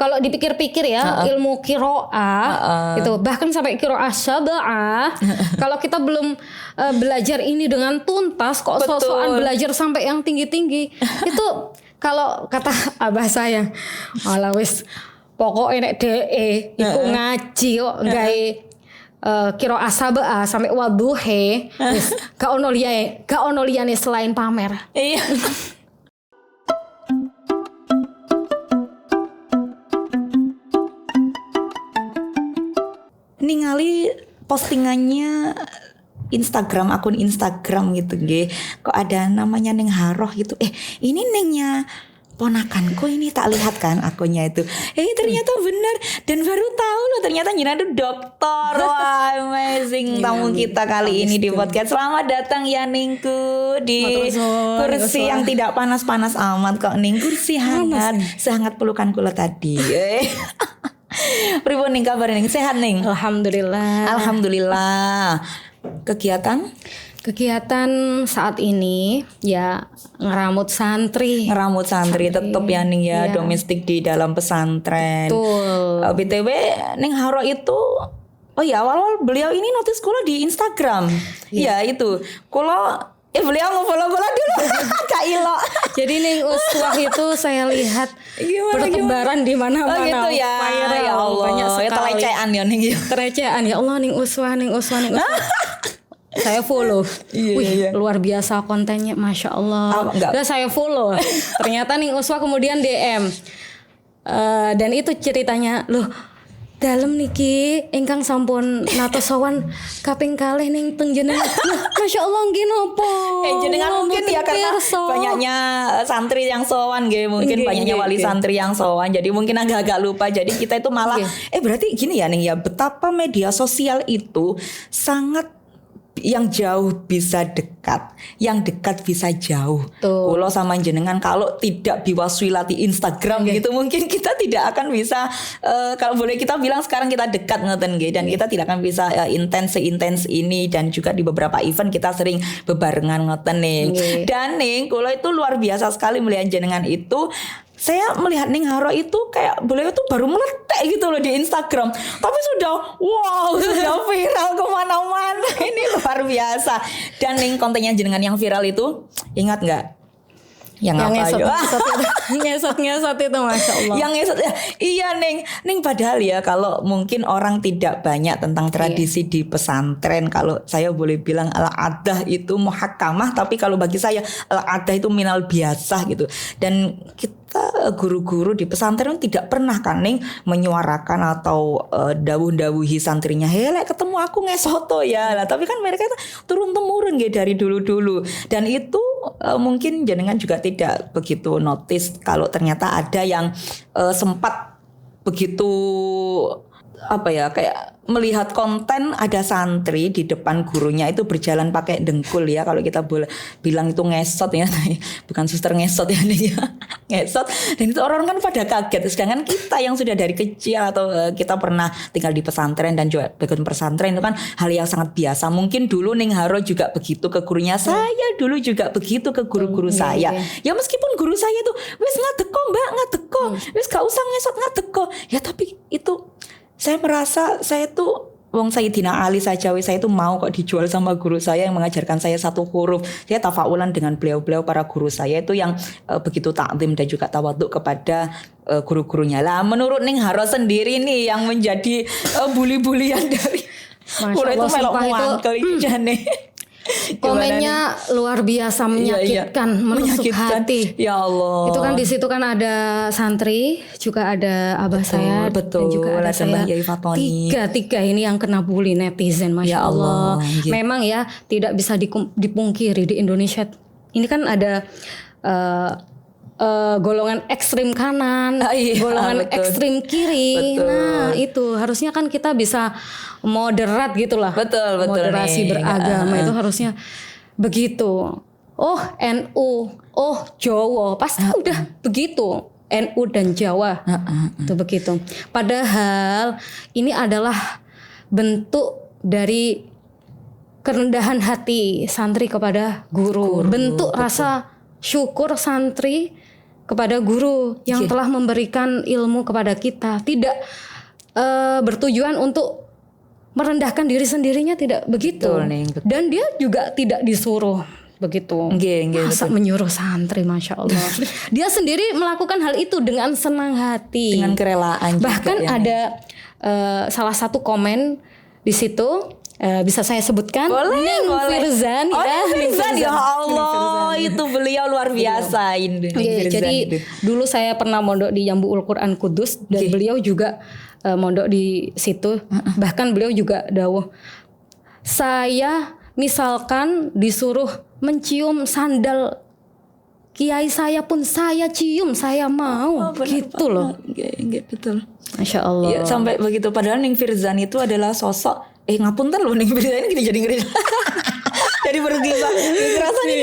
kalau dipikir-pikir ya, ilmu qiraah itu bahkan sampai qiraah sab'ah. Kalau kita belum belajar ini dengan tuntas, kok sok-sokan belajar sampai yang tinggi-tinggi. Itu kalau kata abah saya, malah wis pokoknya nek DE iku ngaji kok gawe qiraah sab'ah sampai wadduhe, wis gak ono liyane selain pamer. Iya. Ningali postingannya akun Instagram gitu nggih. Kok ada namanya Neng Haroh gitu. Ini nengnya ponakanku ini, tak lihat kan akunnya itu. Ternyata benar dan baru tahu loh ternyata jenengan itu dokter. Wah, amazing tamu kita kali ini di podcast. Selamat datang ya Ningku di kursi yang tidak panas-panas amat kok Ning. Kursi hangat, sehangat pelukan kula tadi. Pripun Ning kabar Ning? Sehat Ning? Alhamdulillah. Kegiatan saat ini ya ngeramut santri tetap ya Ning ya, domestik di dalam pesantren. Betul. BTW Ning Haro itu awal-awal beliau ini notice kula di Instagram. Ya itu. Kula beliau nge-follow kula dulu. Kak Ilo. Jadi Ning Uswah itu saya lihat bertebaran di mana-mana. Oh gitu ya. Viral, ya Allah. banyak sekali. Telecehan ya Ning. Telecehan ya Allah, Ning Uswah. Saya follow. Wih, luar biasa kontennya, Masya Allah. Udah saya follow. Ternyata Ning Uswah kemudian DM. Dan itu ceritanya, loh dalem niki ingkang sampun natos sowan kaping kalih ning teng jenengan. Masya Allah nggih napa? Jenengan mungkin ya karena banyaknya santri yang sowan nggih, mungkin banyaknya wali santri yang sowan. Jadi mungkin agak-agak lupa. Jadi kita itu malah berarti gini ya Ning ya, betapa media sosial itu sangat yang jauh bisa dekat, yang dekat bisa jauh. Kulo sama jenengan kalau tidak biwaswilati Instagram gitu mungkin kita tidak akan bisa kalau boleh kita bilang sekarang kita dekat ngeten nggih, dan kita tidak akan bisa seintens ini, dan juga di beberapa event kita sering bebarengan ngeten nih. Dan Ning kulo itu luar biasa sekali melihat jenengan itu. Saya melihat Ning Haro itu kayak beliau itu baru meletek gitu loh di Instagram, tapi sudah viral kemana-mana. Ini luar biasa. Dan Ning kontennya jenengan yang viral itu ingat nggak? Yang ngesot itu Masya Allah. Yang ngesot iya Ning padahal ya kalau mungkin orang tidak banyak tentang tradisi di pesantren, kalau saya boleh bilang al-adah itu muhakkamah, tapi kalau bagi saya al-adah itu minal biasa gitu. Dan kita guru-guru di pesantren tidak pernah kan Ning menyuarakan atau dawuh-dawuhi santrinya, lek ketemu aku ngesoto ya lah. Tapi kan mereka itu turun temurun gitu dari dulu-dulu, dan itu mungkin jenengan juga tidak begitu notice kalau ternyata ada yang sempat begitu kayak melihat konten ada santri di depan gurunya itu berjalan pakai dengkul ya, kalau kita boleh bilang itu ngesot ya, bukan suster ngesot ya nih ya, ngesot. Dan itu orang kan pada kaget, sedangkan kita yang sudah dari kecil atau kita pernah tinggal di pesantren dan juga background pesantren itu kan hal yang sangat biasa. Mungkin dulu Ning Haro juga begitu ke gurunya, saya dulu juga begitu ke guru-guru saya. Ya meskipun guru saya itu wis ngadeko Mbak, ngadeko, wis gak usah ngesot ngadeko ya, tapi itu saya merasa saya tuh wong Sayyidina Ali saja saya tuh mau kok dijual sama guru saya yang mengajarkan saya satu huruf. Saya tafaulan dengan beliau-beliau para guru saya itu yang begitu takzim dan juga tawaduk kepada guru-gurunya. Lah menurut Ning Haro sendiri nih yang menjadi bully-bulian dari mulai itu melok muangkel jane. Komennya luar biasa menyakitkan, menusuk hati. Ya Allah. Itu kan di situ kan ada santri, juga ada abah saya, dan juga ada saya. Tiga ini yang kena bully netizen, Masya Allah. Memang ya tidak bisa dipungkiri di Indonesia. Ini kan ada golongan ekstrim kanan, golongan ekstrim kiri. Nah itu harusnya kan kita bisa moderat gitulah. Betul. Moderasi beragama itu harusnya begitu. Oh NU, oh Jawa, pasti udah begitu. NU dan Jawa itu begitu. Padahal ini adalah bentuk dari kerendahan hati santri kepada guru. Bentuk rasa syukur santri kepada guru yang telah memberikan ilmu kepada kita, tidak bertujuan untuk merendahkan diri sendirinya, tidak begitu. Betul, Ning, betul. Dan dia juga tidak disuruh begitu. Masa menyuruh santri, Masya Allah. Dia sendiri melakukan hal itu dengan senang hati, dengan kerelaan. Bahkan juga, ada salah satu komen di situ, bisa saya sebutkan. Boleh. Firzan, ya Allah, itu beliau luar biasa. Jadi dulu saya pernah mondok di Jambu'ul Quran Kudus, dan beliau juga mondok di situ. Bahkan beliau juga dawuh, saya misalkan disuruh mencium sandal kiai saya pun saya cium, saya mau. Gitu loh. Betul. Masya Allah. Ya, sampai begitu. Padahal Ning Firzan itu adalah sosok ngapunten loh, Ning Firzan ini jadi ngeri. Jadi bergila. Rasanya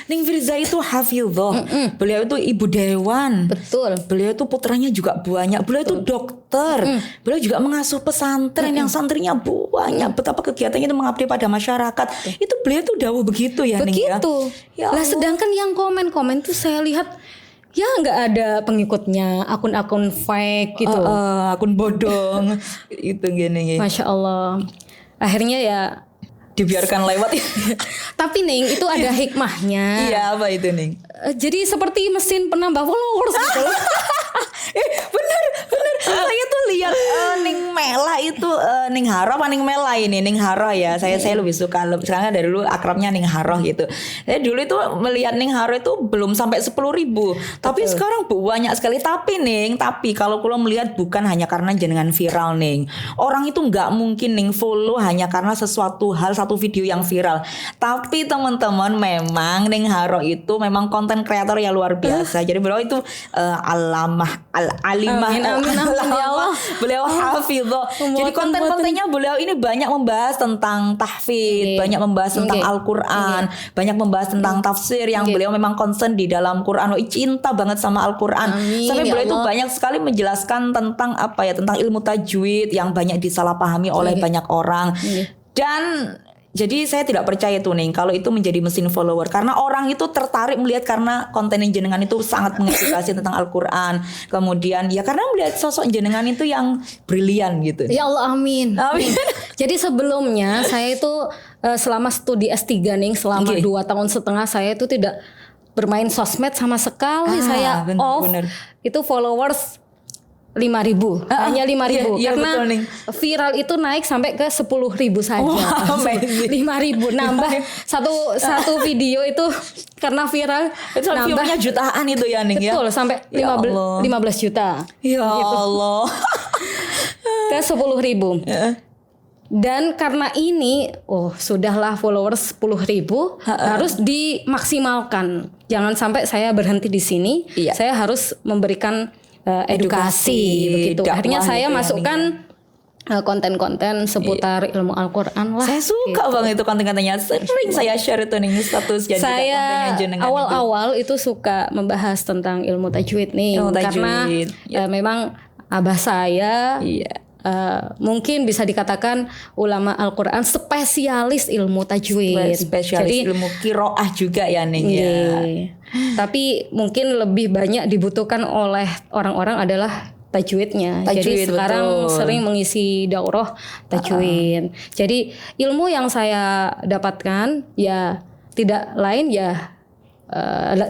Ning Firzan itu hafidhah. Beliau itu ibu dewan. Betul. Beliau itu putranya juga banyak. Beliau itu dokter. Beliau juga mengasuh pesantren yang santrinya banyak. Betapa kegiatannya itu mengabdi pada masyarakat. Itu beliau itu dawuh begitu ya, Ning ya. Begitu. Ya lah, sedangkan yang komen tuh saya lihat ya nggak ada pengikutnya, akun-akun fake gitu, akun bodong. Itu gini. Masya Allah. Akhirnya ya dibiarkan lewat. Tapi Ning, itu ada hikmahnya. Iya, apa itu Ning? Jadi seperti mesin penambah followers gitu. Bener. Saya tuh lihat Ning Mela itu Ning Haro apa Ning Mela ini? Ning Haro ya. Saya lebih suka. Sekarang dari dulu akrabnya Ning Haro gitu. Saya dulu itu melihat Ning Haro itu belum sampai 10.000. Tapi sekarang banyak sekali. Tapi kalau kulo melihat bukan hanya karena jenengan viral Ning. Orang itu nggak mungkin Ning follow hanya karena satu video yang viral. Tapi teman-teman, memang Ning Haro itu memang konten kreator yang luar biasa. Jadi beliau itu alimah. Amin, ya Allah. Beliau hafidhah. Jadi konten-kontennya beliau ini banyak membahas tentang tahfidz, banyak membahas tentang Al-Qur'an, banyak membahas tentang tafsir yang beliau memang concern di dalam Quran. Cinta banget sama Al-Qur'an. Sampai beliau itu banyak sekali menjelaskan tentang tentang ilmu tajwid yang banyak disalahpahami oleh banyak orang. Dan jadi saya tidak percaya tuh Ning kalau itu menjadi mesin follower, karena orang itu tertarik melihat karena konten jenengan itu sangat mengedukasi tentang Al-Qur'an. Kemudian ya karena melihat sosok jenengan itu yang brilian gitu. Ya Allah, amin. Jadi sebelumnya saya itu selama studi S3 Ning, selama 2 tahun setengah saya itu tidak bermain sosmed sama sekali. Saya bener. Itu followers 5.000, hanya 5.000 karena viral itu naik sampai ke 10.000 saja. 5.000 nambah satu video itu karena viral itu nambahnya jutaan itu ya Ning. Betul, sampai 15 juta. Ya Allah. Ke 10.000. Dan karena ini sudahlah followers 10.000 harus dimaksimalkan. Jangan sampai saya berhenti di sini. Saya harus memberikan edukasi begitu. Akhirnya saya masukkan konten-konten seputar ilmu Al-Qur'an lah. Saya suka banget itu konten-kontennya. Sering saya share itu Ning status. Saya awal-awal itu suka membahas tentang ilmu tajwid nih, karena memang abah saya mungkin bisa dikatakan ulama Al-Qur'an, spesialis ilmu tajwid. Spesialis ilmu qiraah juga ya Ning ya. Tapi mungkin lebih banyak dibutuhkan oleh orang-orang adalah tajwidnya. Jadi sekarang sering mengisi daurah tajwid. Jadi ilmu yang saya dapatkan ya tidak lain ya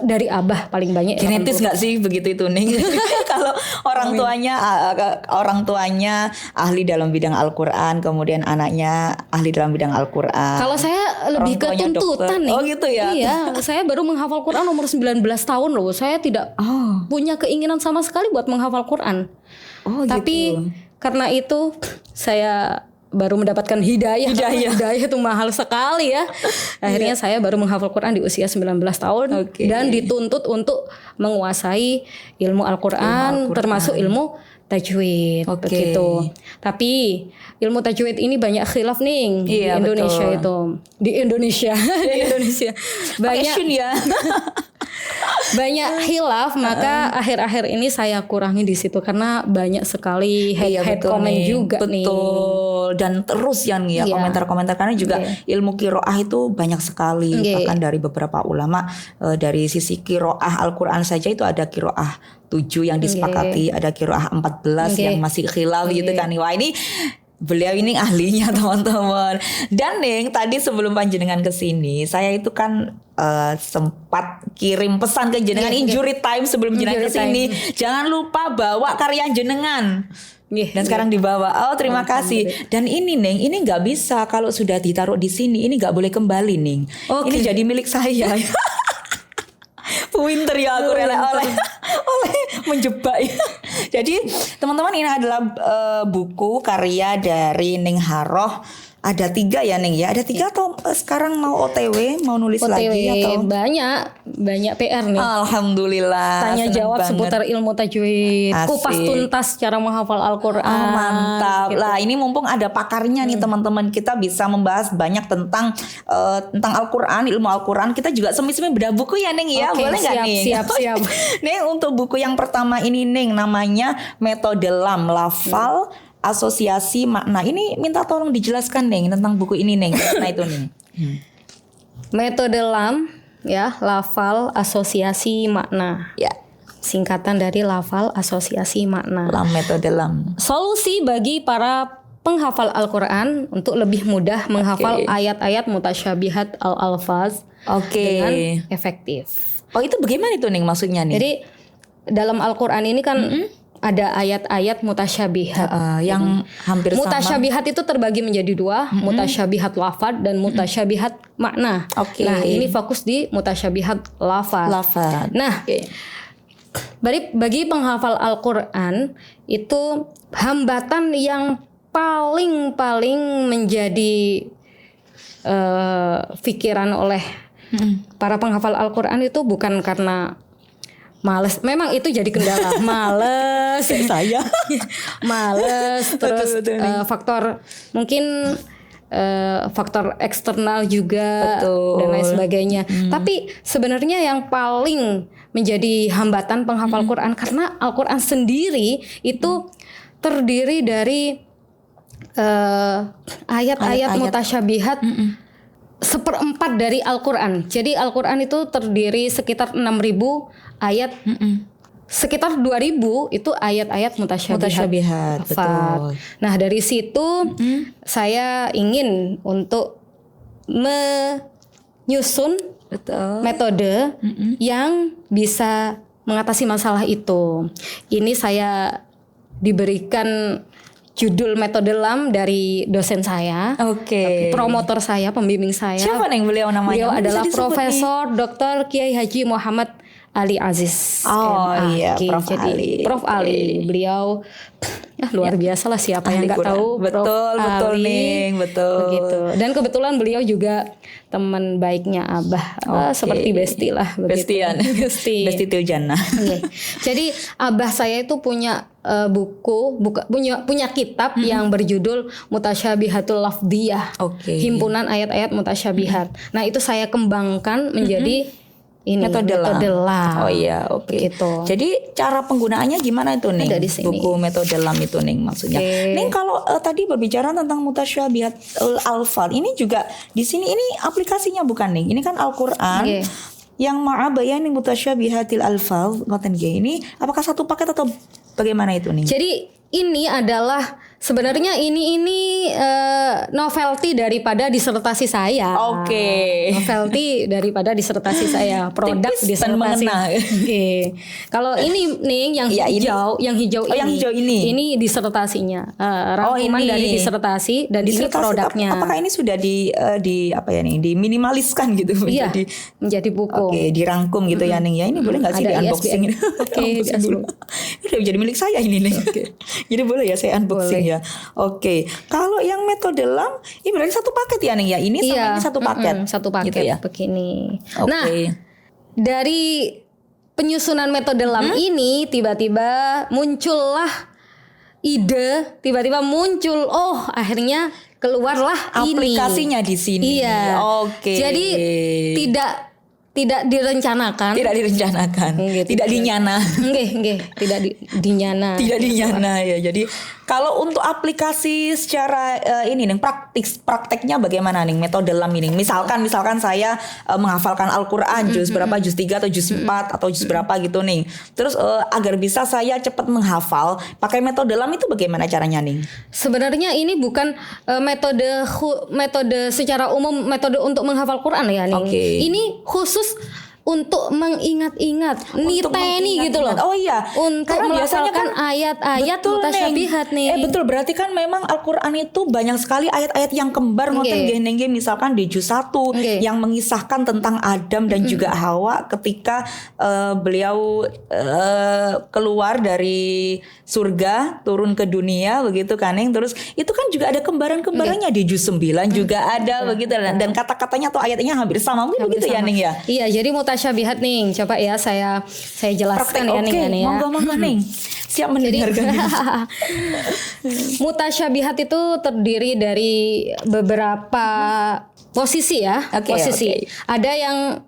dari abah paling banyak. Genetis nggak sih begitu itu Ning? Kalau orang tuanya ahli dalam bidang Al-Qur'an, kemudian anaknya ahli dalam bidang Al-Qur'an. Kalau saya lebih ke tuntutan nih. Oh gitu ya. Iya, saya baru menghafal Quran umur 19 tahun loh. Saya tidak punya keinginan sama sekali buat menghafal Quran. Tapi karena itu saya baru mendapatkan hidayah itu mahal sekali ya. Akhirnya saya baru menghafal Quran di usia 19 tahun dan dituntut untuk menguasai ilmu Al-Qur'an termasuk ilmu tajwid begitu. Tapi ilmu tajwid ini banyak khilaf nih di Indonesia itu. Di Indonesia banyak banyak khilaf, maka akhir-akhir ini saya kurangi di situ karena banyak sekali head comment juga nih. Betul. Dan terus ya nih ya komentar-komentar karena juga ilmu qiraah itu banyak sekali bahkan dari beberapa ulama dari sisi qiraah Al-Qur'an saja itu ada qiraah 7 yang disepakati, ada qiraah 14 yang masih khilaf gitu kan. Wah, ini beliau ini ahlinya teman-teman. Dan Ning, tadi sebelum panjenengan ke sini, saya itu kan sempat kirim pesan ke jenengan injury time sebelum jenengan ke sini. Jangan lupa bawa karya jenengan. Dan sekarang dibawa. Oh, terima kasih. Dan ini Ning, ini nggak bisa kalau sudah ditaruh di sini, ini nggak boleh kembali Ning. Ini jadi milik saya. Pinter ya aku oleh menjebak ya. Jadi teman-teman ini adalah buku karya dari Ning Haroh. Ada 3 ya Ning ya. Ada 3 atau sekarang mau OTW mau nulis lagi atau banyak PR nih. Alhamdulillah. Tanya jawab seputar ilmu tajwid. Kupas tuntas cara menghafal Al-Qur'an. Mantap. Gitu. Lah ini mumpung ada pakarnya nih teman-teman, kita bisa membahas banyak tentang Al-Qur'an, ilmu Al-Qur'an. Kita juga semi-semi bedah buku ya Ning ya. Boleh enggak nih? Siap. Nih untuk buku yang pertama ini Ning namanya Metode Lam Lafal Asosiasi Makna. Ini minta tolong dijelaskan Ning tentang buku ini Ning. Nah itu Ning. Metode Lam ya, lafal asosiasi makna. Ya. Singkatan dari lafal asosiasi makna. Lam, metode Lam. Solusi bagi para penghafal Al-Qur'an untuk lebih mudah menghafal ayat-ayat mutasyabihat al-alfaz dengan efektif. Oh, itu bagaimana itu Ning maksudnya nih? Jadi dalam Al-Qur'an ini kan ada ayat-ayat mutasyabihat yang hampir sama. Mutasyabihat itu terbagi menjadi 2, mutasyabihat lafad dan mutasyabihat makna. Nah, ini fokus di mutasyabihat lafad. Nah, bagi penghafal Al-Qur'an itu hambatan yang paling menjadi pikiran oleh para penghafal Al-Qur'an itu bukan karena males, memang itu jadi kendala. Males, saya. Males, terus faktor mungkin faktor eksternal juga dan lain sebagainya. Tapi sebenarnya yang paling menjadi hambatan penghafal Quran karena Al-Quran sendiri itu terdiri dari ayat-ayat mutasyabihat. 1/4 dari Al-Quran. Jadi Al-Quran itu terdiri sekitar 6.000 ayat. Sekitar 2.000 itu ayat-ayat mutasyabihat. Betul. Nah dari situ saya ingin untuk menyusun metode yang bisa mengatasi masalah itu. Ini saya diberikan judul metode Lam dari dosen saya, promotor saya, pembimbing saya. Siapa nih beliau namanya? Beliau adalah Profesor Dr. Kiai Haji Muhammad Ali Aziz. Prof. Ali. Prof Ali. Beliau luar biasa lah, siapa yang nggak tahu. Betul Ning, betul. Begitu. Dan kebetulan beliau juga teman baiknya Abah, seperti Besti lah. Bestian. Besti Tiljana. Jadi Abah saya itu punya punya kitab yang berjudul Mutasyabihatul Lafdiyah. Himpunan ayat-ayat mutasyabihat. Nah itu saya kembangkan menjadi metode Lam. Gitu. Jadi cara penggunaannya gimana itu Ning? Ada di sini. Buku metode Lam itu Ning maksudnya. Ning kalau tadi berbicara tentang mutasyabihat al-alfal, ini juga di sini ini aplikasinya bukan Ning? Ini kan Al-Qur'an. Yang ma'abayani mutasyabihatil alfal ngoten nggih. Ini apakah satu paket atau bagaimana itu Ning? Jadi ini adalah sebenarnya ini novelty daripada disertasi saya. Novelty daripada disertasi saya, produk disertasi. Kalau ini nih yang hijau, ini disertasinya. Rangkuman dari disertasi dan ini produknya. Apakah ini sudah diminimaliskan gitu menjadi buku. Dirangkum gitu ya Ning ya. Ini boleh enggak sih di unboxing? Ini udah jadi milik saya ini Ning. Jadi boleh ya saya unboxing ya. Kalau yang metode Lam ini berarti satu paket ya Ning ya. Ini sama ini satu paket. Satu paket gitu ya? Begini. Nah, dari penyusunan metode Lam ini tiba-tiba muncullah ide, akhirnya keluarlah aplikasinya ini. Di sini. Jadi tidak tidak direncanakan. Tidak direncanakan. Gitu. Tidak dinyana. Nggih, tidak dinyana. Tidak dinyana ya. Jadi kalau untuk aplikasi secara ini nih prakteknya bagaimana nih metode lam ini? Misalkan saya menghafalkan Al-Qur'an juz berapa, juz 3 atau juz 4 atau juz berapa gitu nih. Terus agar bisa saya cepat menghafal pakai metode lam itu bagaimana caranya nih? Sebenarnya ini bukan metode secara umum, metode untuk menghafal Quran ya nih. Ini khusus untuk mengingat-ingat, niteni gitu loh. Oh iya, untuk melafalkan ayat-ayat mutasyabihat nih. Betul, berarti kan memang Al-Qur'an itu banyak sekali ayat-ayat yang kembar ngoten nggih, misalkan di juz 1 yang mengisahkan tentang Adam dan juga Hawa ketika beliau keluar dari surga turun ke dunia begitu kan Neng. Terus itu kan juga ada kembaran-kembarannya di juz 9 juga ada begitu dan kata-katanya atau ayatnya hampir sama mungkin begitu ya Neng ya. Iya, jadi mutasyabihat nih, coba ya saya jelaskan ya nih ya. Monggo nih. Siap mendengarkan. Mutasyabihat itu terdiri dari beberapa posisi ya. Posisi. Ada yang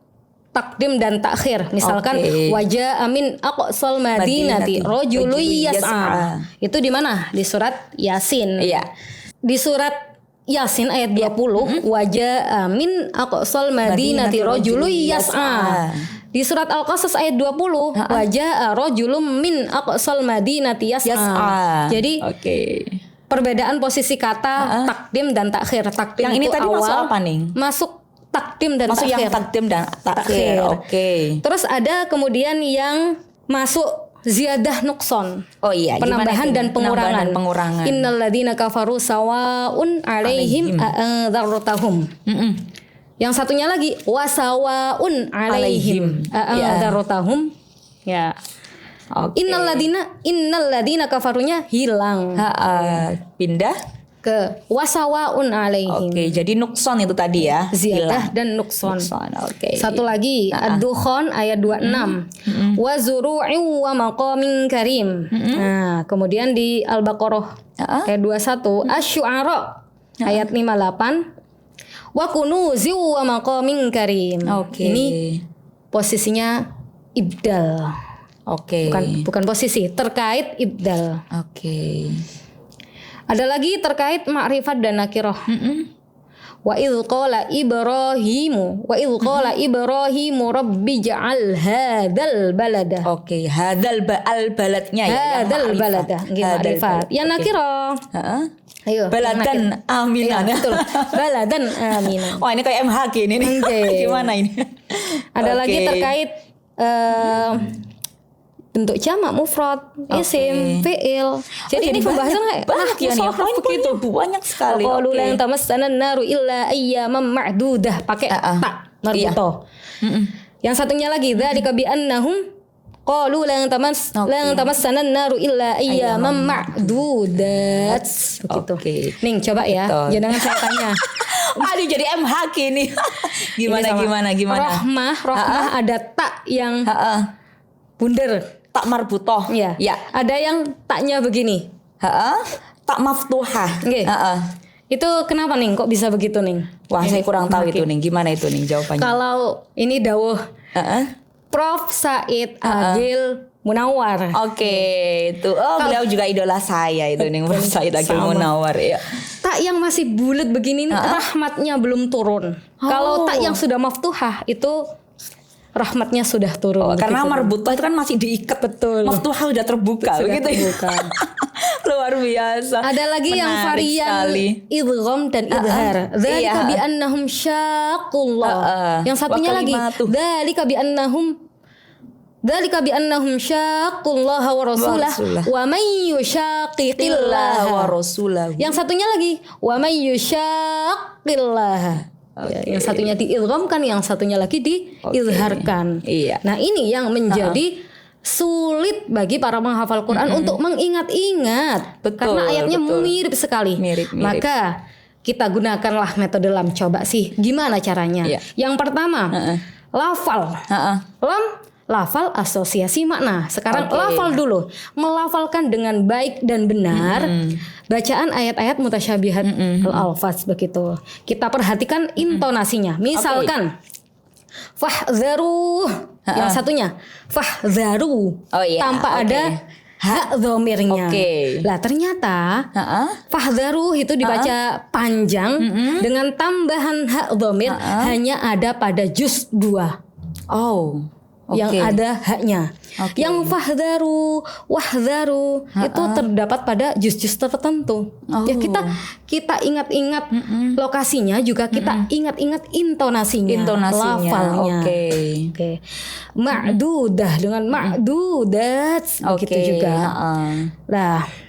takdim dan takhir. Misalkan wajah amin aqsal madinati rajulun yas'a. Itu di mana? Di surat Yasin. Iya. Di surat Yasin ayat 20, wajah amin aqsal madinati rajulun yas'a. Di surat Al-Qasas ayat 20, wajah rajulun min aqsal madinati yas'a. Jadi perbedaan posisi kata takdim dan takhir. Takdim yang ini itu tadi awal, masuk apa nih? Masuk takdim dan masuk takhir. Yang takdim dan takhir. Terus ada kemudian yang masuk ziyadah nuqson. Oh iya, penambahan dan pengurangan. Innal ladzina kafaru sawaun alaihim a'adzartahum. Yang satunya lagi wasawaun alaihim a'adzartahum. Ya. Innal ladzina kafarunya hilang. Pindah ke wasawaun alaihim. Jadi nukson itu tadi ya. Ziyadah dan nukson. Satu lagi Ad-Dukhan ayat 26. Wa zuru'in wa maqamin karim. Nah, kemudian di Al-Baqarah ayat 21, Asy-Syu'ara ayat 58. Wa kunuzin wa maqamin karim. Ini posisinya ibdal. Bukan posisi, terkait ibdal. Ada lagi terkait ma'rifat dan nakirah. Wa idz qala Ibrahimu rabbi ja'al hadzal balada. Hadzal baladnya ya. Hadzal balada, ma'rifat. Yang nakirah. Ayo. Baladan aminan. Ya, betul. Baladan aminan. Wah, ini kayak MHG ini nih. Gimana ini? Ada lagi terkait bentuk jamak, mufrad, isim, fi'il. Jadi ini pembahasan begitu banyak sekali. Qalu lan tamassana an-naru illa ayyaman ma'dudah, pakai ta marbutoh. Yang satunya lagi dzalika bi annahum qalu lan tamassana an-naru illa ayyaman ma'dudat. Begitu. Ning coba ya, jangan saya tanya. Aduh, jadi MHK nih. Gimana? Rahmah ada tak yang bundar. Tak marbutoh. Ya. Ada yang taknya begini. Tak maftuhah. Itu kenapa nih kok bisa begitu nih? Wah, saya kurang tahu itu nih. Gimana itu nih jawabannya? Kalau ini dawuh Prof Said Agil Munawar. Itu. Beliau juga idola saya itu nih, Prof Said Agil Munawar ya. Tak yang masih bulat begini nih, rahmatnya belum turun. Kalau tak yang sudah maftuhah itu rahmatnya sudah turun. Karena marbutoh itu kan masih diikat. Betul. Maftuhah udah terbuka begitu. Luar biasa. Ada lagi yang varian idgham dan idhar. Dzalika bi annahum syaqullah. Yang satunya lagi dzalika bi annahum syaqullaha wa rasulah wa may yushaqiqillaha wa rasulah. Yang satunya lagi wa may yushaqillaha. Yang satunya diidghamkan, yang satunya lagi diizharkan. Nah, ini yang menjadi sulit bagi para menghafal Quran untuk mengingat-ingat. Karena ayatnya mirip sekali. Maka kita gunakanlah metode lam. Coba sih gimana caranya? Yang pertama, lafal. Lafal asosiasi makna. Sekarang lafal dulu. Melafalkan dengan baik dan benar bacaan ayat-ayat mutasyabihat al-alfaz begitu. Kita perhatikan intonasinya. Misalkan Fahdharu. Yang satunya fahdharu. Oh iya, tanpa ada hak dhomirnya. Lah ternyata fahdharu itu dibaca panjang dengan tambahan hak dhomir hanya ada pada juz 2. Yang ada haknya. Yang fahdharu, wahdharu itu terdapat pada juz-juz tertentu. Ya kita ingat-ingat lokasinya, juga kita ingat-ingat intonasinya, lafalnya. Oke. Ma'dudah dengan ma'dudat begitu juga. Nah,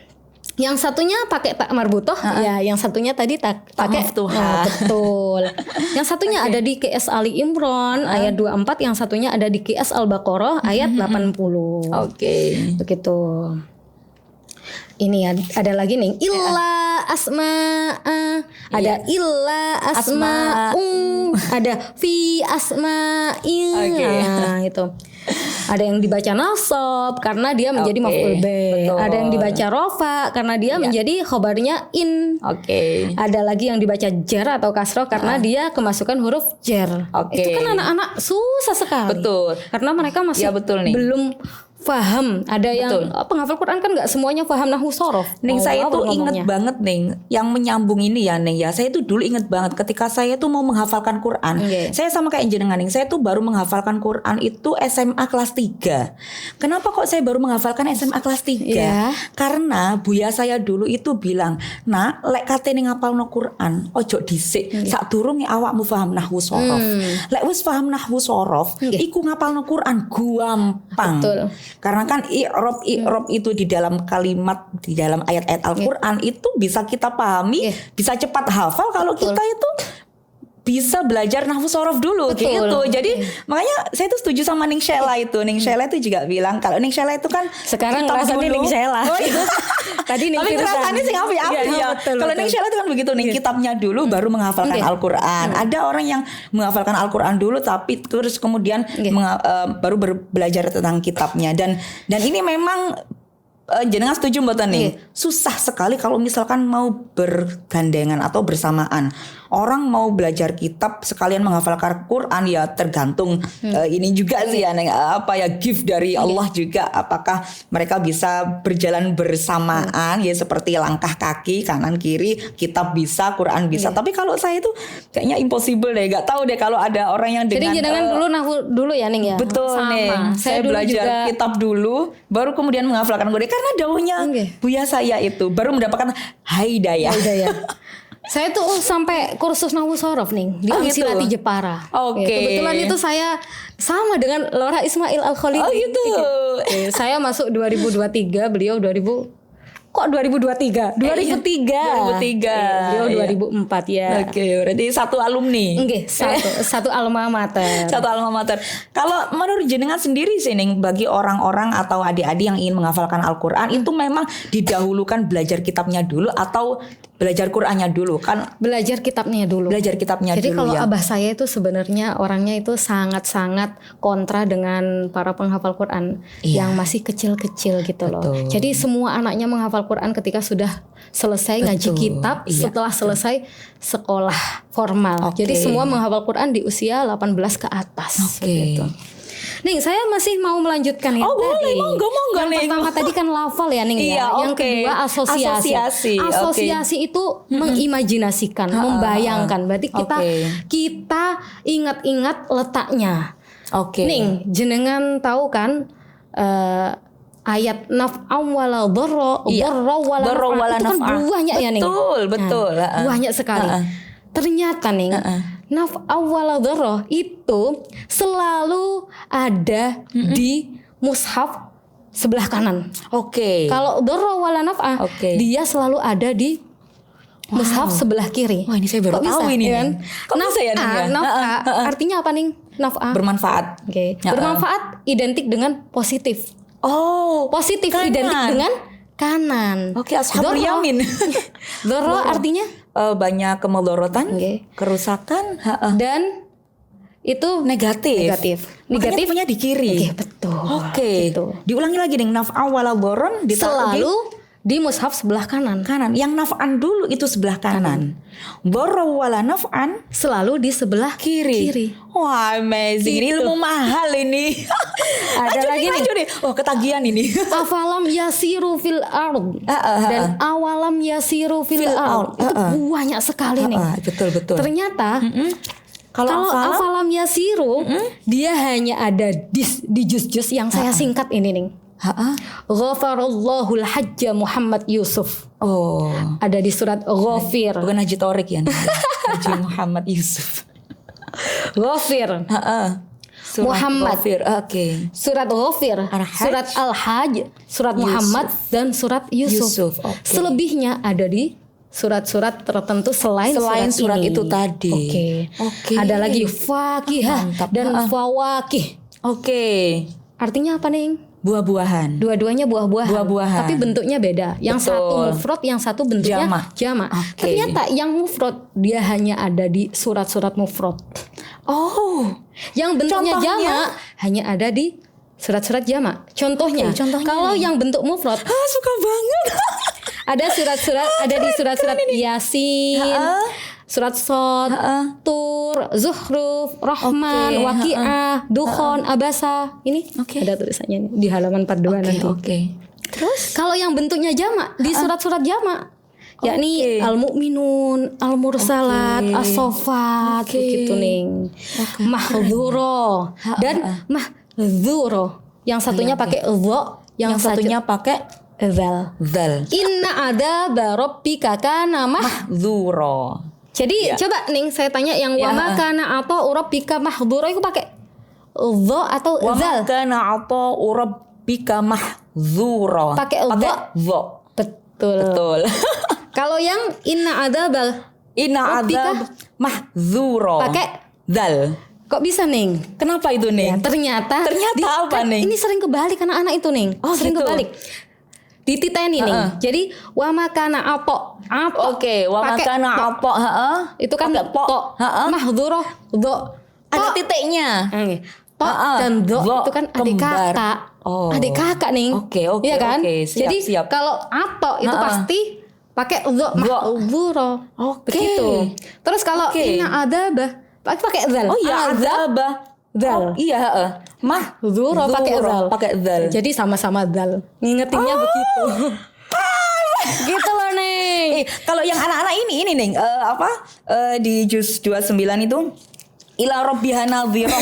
yang satunya pakai tak marbutoh, ya. Yang satunya tadi pakai betul. Yang satunya ada di QS Ali Imran ayat 24, yang satunya ada di QS Al-Baqarah ayat 80. Begitu. Ini ada lagi nih, illa asma'a, ada illa asma'u, ada fi asma'in. Nah, itu. Ada yang dibaca nasab karena dia menjadi maf'ul bih. Ada yang dibaca rofa karena dia menjadi khobarnya in. Ada lagi yang dibaca jar atau kasroh karena dia kemasukan huruf jar. Itu kan anak-anak susah sekali. Karena mereka masih belum paham. Ada yang penghafal Quran kan nggak semuanya paham nahwu shorof. Ning, saya tuh inget banget Ning, yang menyambung ini ya Ning ya. Saya tuh dulu inget banget ketika saya tuh mau menghafalkan Quran. Saya sama kayak jenengan Ning, saya tuh baru menghafalkan Quran itu SMA kelas 3. Kenapa kok saya baru menghafalkan SMA kelas 3? Karena buya saya dulu itu bilang, "Nak, lek kate ning ngapalno Quran, ojo dhisik, sadurunge awakmu paham nahwu shorof. Lek wis paham nahwu shorof, iku ngapalno Quran gampang." Karena kan i'rab itu di dalam kalimat, di dalam ayat-ayat Al-Qur'an itu bisa kita pahami, bisa cepat hafal kalau kita itu bisa belajar nahwu shorof dulu gitu. Jadi makanya saya tuh setuju sama Ning Sheila itu. Ning Sheila itu juga bilang kalau Ning Sheila itu kan sekarang rasanya Ning Sheila. Tadi Ning tapi rasanya sih api ya. Kalau Ning Sheila itu kan begitu Ning, kitabnya dulu baru menghafalkan Al-Qur'an. Ada orang yang menghafalkan Al-Qur'an dulu tapi terus kemudian baru belajar tentang kitabnya, dan ini memang jenengan setuju mboten nih? Susah sekali kalau misalkan mau bergandengan atau bersamaan. Orang mau belajar kitab sekalian menghafalkan Quran, ya tergantung ini juga sih ya, gift dari Allah juga, apakah mereka bisa berjalan bersamaan ya, seperti langkah kaki kanan kiri, kitab bisa, Quran bisa. Tapi kalau saya itu kayaknya impossible deh, nggak tahu deh kalau ada orang yang dengan. Jadi jenengan dulu nahwu dulu ya Ning ya. Betul Ning. Saya belajar juga kitab dulu, baru kemudian menghafalkan Quran karena dahulunya buya saya itu baru mendapatkan hidayah. Saya tuh sampai kursus nahwu shorof Ning di Unsilati Jepara. Kebetulan itu saya sama dengan Laura Ismail Al-Khalidi. Saya masuk 2023, beliau 2023. Beliau 2004 ya. Berarti satu alumni. Satu alma mater. Satu alma mater. Kalau menurut jenengan sendiri sih Ning, bagi orang-orang atau adik-adik yang ingin menghafalkan Al-Qur'an itu memang didahulukan belajar kitabnya dulu atau belajar Qur'annya dulu? Kan belajar kitabnya dulu. Jadi kalau abah saya itu sebenarnya orangnya itu sangat-sangat kontra dengan para penghafal Qur'an yang masih kecil-kecil gitu loh. Jadi semua anaknya menghafal Qur'an ketika sudah selesai ngaji kitab, setelah selesai sekolah formal. Jadi semua menghafal Qur'an di usia 18 ke atas gitu. Ning, saya masih mau melanjutkan yang tadi. Monggo Yang pertama tadi kan lafal ya Ning ya. Yang kedua asosiasi. Asosiasi itu mengimajinasikan, membayangkan. Berarti kita ingat-ingat letaknya. Ning, jenengan tahu kan ayat naf'am wala dharra, wala naf'a. Itu kan buahnya ya Ning. Betul. Buahnya sekali. Ternyata Ning, naf'am wala dharra itu selalu ada di mushaf sebelah kanan. Kalau dharra wala naf'a, dia selalu ada di mushaf sebelah kiri. Wah, ini saya baru tahu ini kan. Naf'a artinya apa Ning? Naf'a bermanfaat. Bermanfaat identik dengan positif. Positif kanan. Identik dengan kanan. Ashabul yamin. Dharra artinya banyak kemelorotan, kerusakan, dan itu negatif. Negatif punya di kiri. Betul. Diulangi lagi nih, naf'a wala dharran selalu di mushaf sebelah kanan. Yang naf'an dulu itu sebelah kanan. Dharra wala naf'an Selalu di sebelah kiri. Wah, amazing. Ini Gitu. ilmu mahal ini. Ada lagi nih. nih. Oh, ketagihan ini. Afalam yasiru fil ard dan awalam yasiru fil ard. Itu banyak sekali nih. Betul. Ternyata kalau afalam yasiru dia hanya ada di juz-juz yang saya singkat ini nih. Ghafarallahul hajja Muhammad Yusuf. Oh. Ada di surat Ghafir. Bukan Haji Torik ya. Haji Muhammad Yusuf. Ghafir. Surat Muhammad. Ghafir. Oke. Surat Ghafir, Al-Hajj, surat Al-Hajj, surat Muhammad dan surat Yusuf. Oke. Selebihnya ada di surat-surat tertentu selain surat ini. itu tadi. Oke. Ada lagi fakihah Mantap. dan fawakih. Oke. Artinya apa nih? Buah-buahan. Dua-duanya buah-buahan. Tapi bentuknya beda. Yang Betul. satu mufrad, yang satu bentuknya jamak. Oke. Ternyata yang mufrad dia hanya ada di surat-surat mufrad. Oh. Yang bentuknya Contohnya? jamak hanya ada di surat-surat jamak. Contohnya, Oke, contohnya kalau nih. yang bentuk mufrad Suka banget. ada surat-surat ada di surat-surat Yasin, surat Shad, Tur, Zuhruf, Rahman, Oke, Waqiah, Dukhon, Abasa. Ini Oke. ada tulisannya nih, di halaman 42 nanti. Oke. Terus? Kalau yang bentuknya jamak di surat-surat jamak, yakni Oke. Al-Mu'minun, Al-Mursalat, Oke. As-Saffat, Oke. begitu nih. Mahdzuro dan mahdzuro. Yang satunya pakai dha, yang satunya pakai zal. zal. Inna ada rabbika kana Mahdzuro. Jadi coba nih saya tanya yang wa ma kana atau rabbika mahdzuro itu pakai dha atau Wa zal? kana ata'u rabbika mahdzuro. Pakai dha. dha. Betul. Kalau yang inna adzabal Inna Rabbika adzab mahdzuro. pakai zal. kok bisa nih? Kenapa itu nih? Ternyata apa nih? Ini sering kebalik anak-anak itu nih. Oh, sering gitu. kebalik. Dititeni nih. Jadi wa makana apo. Oke, wa pakai makana po. apa? Itu kan Pakai po. to. Heeh. Mahdzuro dho. Ada titiknya. To dan dho Dho itu kan adik kembar. kakak. Oh. Adik kakak nih. Oke, Iya kan? oke. Siap, Jadi siap. kalau ato itu pasti pakai dho mahdzuro. Oke. Begitu. Terus kalau Oke. inna adzabah pakai zal. Oh iya, adzabah. Zal. Oh, iya, Mahdzuro pakai zal. Pakai zal. Jadi sama-sama zal. Ngingetinnya begitu. Gitu loh Neng. Kalau yang anak-anak ini nih di juz 29 itu ila rabbiha nadhiroh.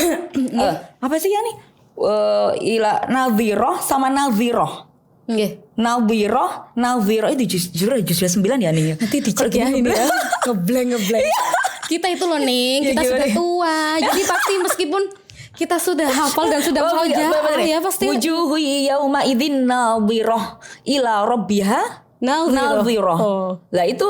Apa sih ya nih? Ila nadhiroh sama nadhiroh. Nggih. Nadhiroh itu juz 29 ya nih. Nanti dicek ya ini ya. Ngebleng. Kita itu loh Neng, kita Ya, sudah gimana? tua. Jadi pasti meskipun kita sudah hafal dan sudah murojaah ya pasti wujuhu yauma idzin nadhiroh ila rabbiha nadhiroh. Oh. Lah itu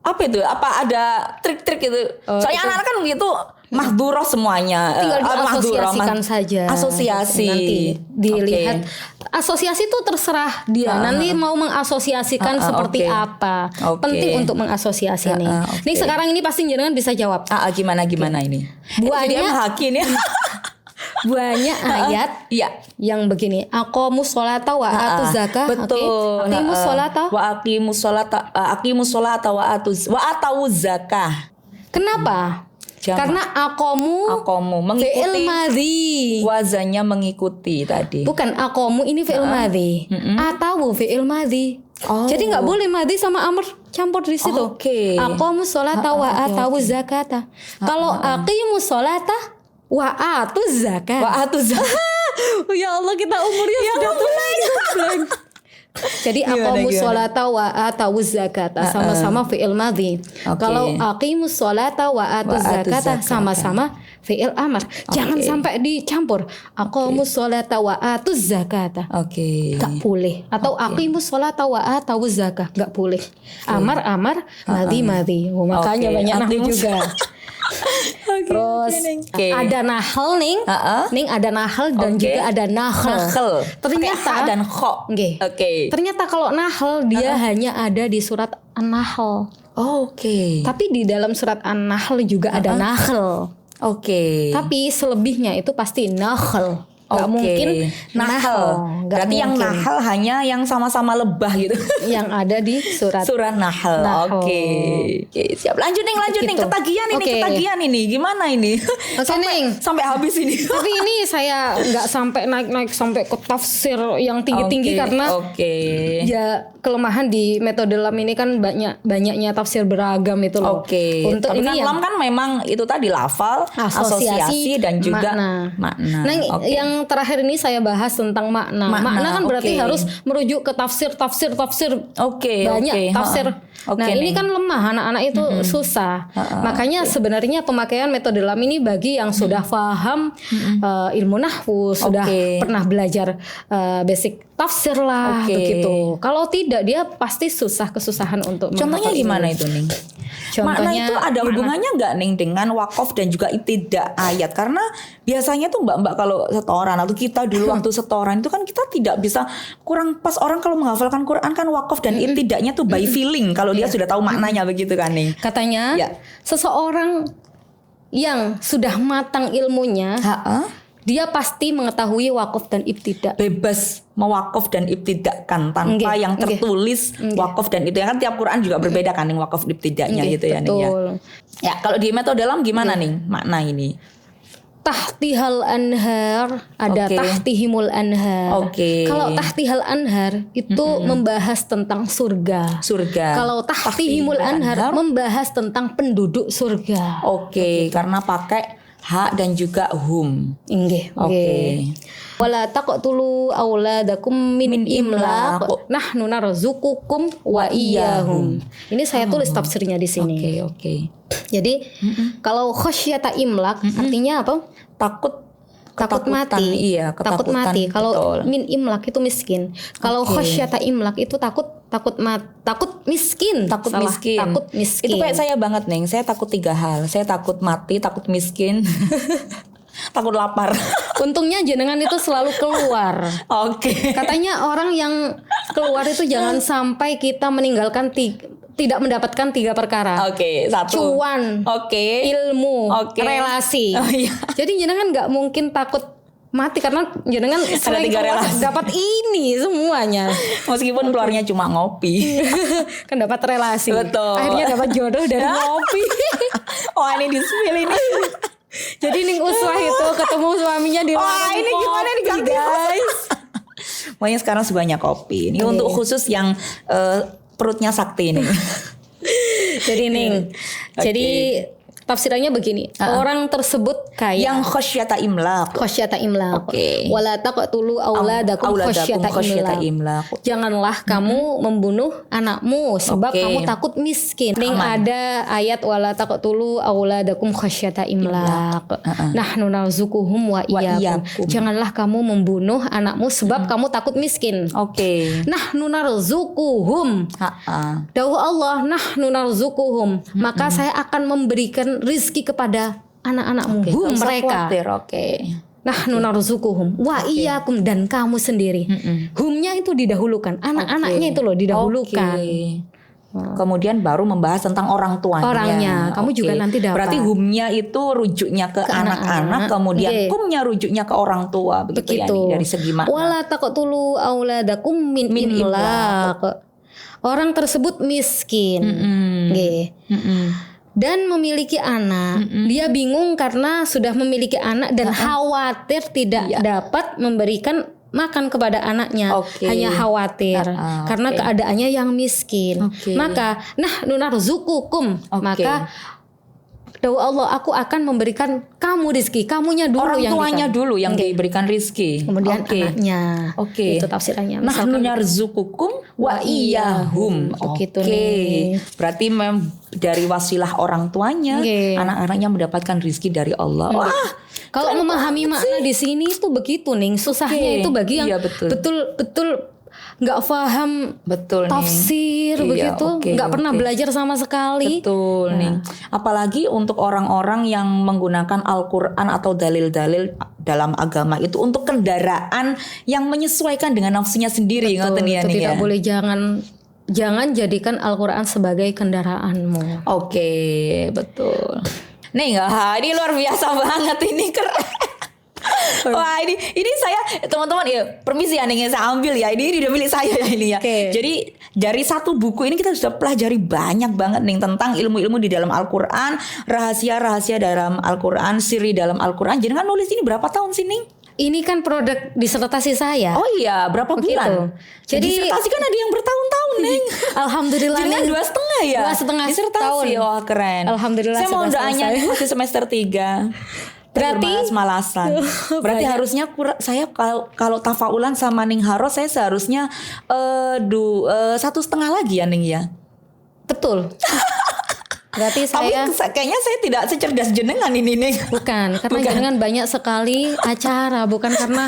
apa itu? Apa ada trik-trik itu? Soalnya itu. anak-anak kan begitu mahdzurah semuanya. Tinggal diasosiasikan mahdzurah, saja. Asosiasi. Nanti dilihat. Oke. Asosiasi itu terserah dia. Nanti mau mengasosiasikan seperti oke. apa. Oke. Penting untuk mengasosiasi nih. oke. Nih sekarang ini pasti jenengan bisa jawab. Gimana ini? Buahnya- Jadi hakim ya. Banyak ayat Iya. yang begini, aqamus sholata wa atuz zakah. Betul. Aqimus sholata. Aqimus sholata wa atuz zakah. Kenapa? Jamak. Karena Aqamu fi'il mengikuti madhi. wazannya mengikuti tadi. Bukan aqamu ini fi'il madhi. Atau fi'il madhi. Oh. Jadi nggak boleh madhi sama amr campur di situ. Oke. Aqamus sholata wa atuz zakata. Kalau aqimus sholata wa atuz zakah. Wa atuz zakah. Ya Allah, kita umurnya sudah tua. Jadi aqamus sholata wa atuz zakata sama-sama fi'il madhi. Oke. Kalau aqimus sholata wa atuz zakata sama-sama fi'il amr. Jangan sampai dicampur. Aqamus sholata wa atuz zakata. Oke. Gak boleh. Atau aqimus sholata wa atuz zakah. Gak boleh. Amar, madhi. Oh, makanya Oke. banyak nahwu Aqimus- juga. Terus Oke. ada nahal ning, ning ada nahal dan Oke. juga ada nahal. Nahl. Ternyata Pakai ha dan kho. Nggih. Oke. Ternyata kalau nahal dia hanya ada di surat An-Nahl. Oke. Tapi di dalam surat An-Nahl juga ada nahl. Oke. Tapi selebihnya itu pasti nahl. Gak Oke. mungkin Nahl. Berarti yang Nahl hanya yang sama-sama lebah gitu. Yang ada di surah Nahl. Oke, siap. Lanjut nih. Ketagihan ini. Gimana ini? Sampai habis ini. Tapi ini saya nggak sampai naik sampai ke tafsir yang tinggi-tinggi karena ya kelemahan di metode LAM ini kan banyaknya tafsir beragam itu loh. Untuk tapi ini LAM kan memang itu tadi lafal, asosiasi dan juga makna. Nah, yang terakhir ini saya bahas tentang makna. Makna kan berarti harus merujuk ke tafsir banyak tafsir. Nah, ini kan lemah, anak-anak itu susah. Makanya sebenarnya pemakaian metode LAM ini bagi yang sudah paham ilmu nahwu, sudah pernah belajar basic tafsir lah begitu. Kalau tidak dia pasti kesusahan untuk. Contohnya gimana itu nih? Makna itu ada hubungannya nggak nih dengan wakaf dan juga ibtidak ayat? Karena biasanya tuh mbak kalau setoran atau kita dulu waktu setoran itu kan kita tidak bisa, kurang pas orang kalau menghafalkan Quran kan wakaf dan ibtidaknya tuh by feeling kalau dia sudah tahu maknanya begitu kan nih. Katanya seseorang yang sudah matang ilmunya dia pasti mengetahui wakaf dan ibtidak. Bebas mewakaf dan ibtidakkan tanpa yang tertulis wakaf dan itu. Kan tiap Quran juga berbeda kan nih wakaf ibtidaknya gitu ya nih ya. Ya kalau di metode LAM gimana nih makna ini? Tahtihal anhar, ada tahtihimul anhar. Kalau tahtihal anhar itu membahas tentang surga. Kalau tahtihimul anhar membahas tentang penduduk surga. Karena pakai ha dan juga hum. Wala taqtulu auladakum min imlaq nahnu narzuqukum wa iyyahum. Ini saya tulis tafsirnya di sini. Jadi kalau khasyata imlaq artinya apa? Takut mati. Takut mati. Kalau min imlaq itu miskin. Kalau khasyata imlaq itu takut miskin. Takut miskin. Itu kayak saya banget nih. Saya takut 3 hal. Saya takut mati, takut miskin, takut lapar. Untungnya jenengan itu selalu keluar. Katanya orang yang keluar itu jangan sampai kita meninggalkan tidak mendapatkan 3 perkara. Cuan, ilmu, relasi. Jadi jenengan nggak mungkin takut mati karena jenengan sering dapat ini semuanya. Meskipun keluarnya cuma ngopi. Kan dapat relasi. Betul. Akhirnya dapat jodoh dari ngopi. Ini di-spill ini. Jadi ning uswah itu ketemu suaminya di warung ini gimana nih guys? Pokoknya sekarang sebanyak kopi. Ini untuk khusus yang perutnya sakti ini. Jadi Ning, jadi tafsirannya begini. Orang tersebut kaya yang khasyata imlaq. Wala taqtulu auladakum khasyata imlaq. Janganlah kamu membunuh anakmu sebab kamu takut miskin. Ning ada ayat wala taqtulu auladakum khasyata imlaq. Nahnu narzuquhum wa iyyakum. Janganlah kamu membunuh anakmu sebab kamu takut miskin. Nahnu narzuquhum. Dawuh Allah, nahnu narzuquhum. Maka saya akan memberikan rizki kepada anak-anakmu, mereka. Nahnu narzuquhum wa iyyakum, dan kamu sendiri. Humnya itu didahulukan, anak-anaknya itu loh didahulukan. Kemudian baru membahas tentang orang tuanya. Kamu juga nanti dapat. Berarti humnya itu rujuknya ke anak-anak, kemudian kumnya rujuknya ke orang tua, begitu. Ya nih, dari segi makna. Wala taqtulu auladakum min imlaq. Orang tersebut miskin. Dan memiliki anak, dia bingung karena sudah memiliki anak dan khawatir tidak dapat memberikan makan kepada anaknya, hanya khawatir karena keadaannya yang miskin. Maka nahnu narzuqukum, maka dawuh Allah, aku akan memberikan kamu rizki. Kamunya dulu, orang tuanya dulu yang diberikan rizki, kemudian anaknya. Itu tafsirannya. Nahnu narzuqukum wa iyyahum. Berarti dari wasilah orang tuanya, anak-anaknya mendapatkan rizki dari Allah. Kalau memahami makna di sini itu begitu nih, susahnya itu bagi yang betul-betul nggak paham tafsir begitu, nggak pernah belajar sama sekali. Nih. Apalagi untuk orang-orang yang menggunakan Al-Quran atau dalil-dalil dalam agama itu untuk kendaraan yang menyesuaikan dengan nafsunya sendiri. Tidak boleh, jangan jadikan Al-Quran sebagai kendaraanmu. Betul. Nih ini luar biasa banget, ini keren. Wah ini saya teman-teman ya permisi ya nih saya ambil ya ini udah milik saya ya ini ya. Jadi dari satu buku ini kita sudah pelajari banyak banget nih tentang ilmu-ilmu di dalam Al-Quran, rahasia-rahasia dalam Al-Quran, siri dalam Al-Quran. Jadi kan nulis ini berapa tahun sih Ning? Ini kan produk disertasi saya. Oh iya, berapa bulan? Jadi disertasi kan ada yang bertahun-tahun Ning. Alhamdulillah. Jadi kan 2,5 ya? 2,5 disertasi tahun. Wah keren. Alhamdulillah. Saya mau doanya masih semester 3. Berarti malasan. Berarti harusnya saya kalau tafaulan sama Ning Haro saya seharusnya 1,5 lagi ya Ning ya. Betul. Berarti saya kayaknya saya tidak secerdas jenengan ini Ning. Bukan, karena jenengan banyak sekali acara, bukan karena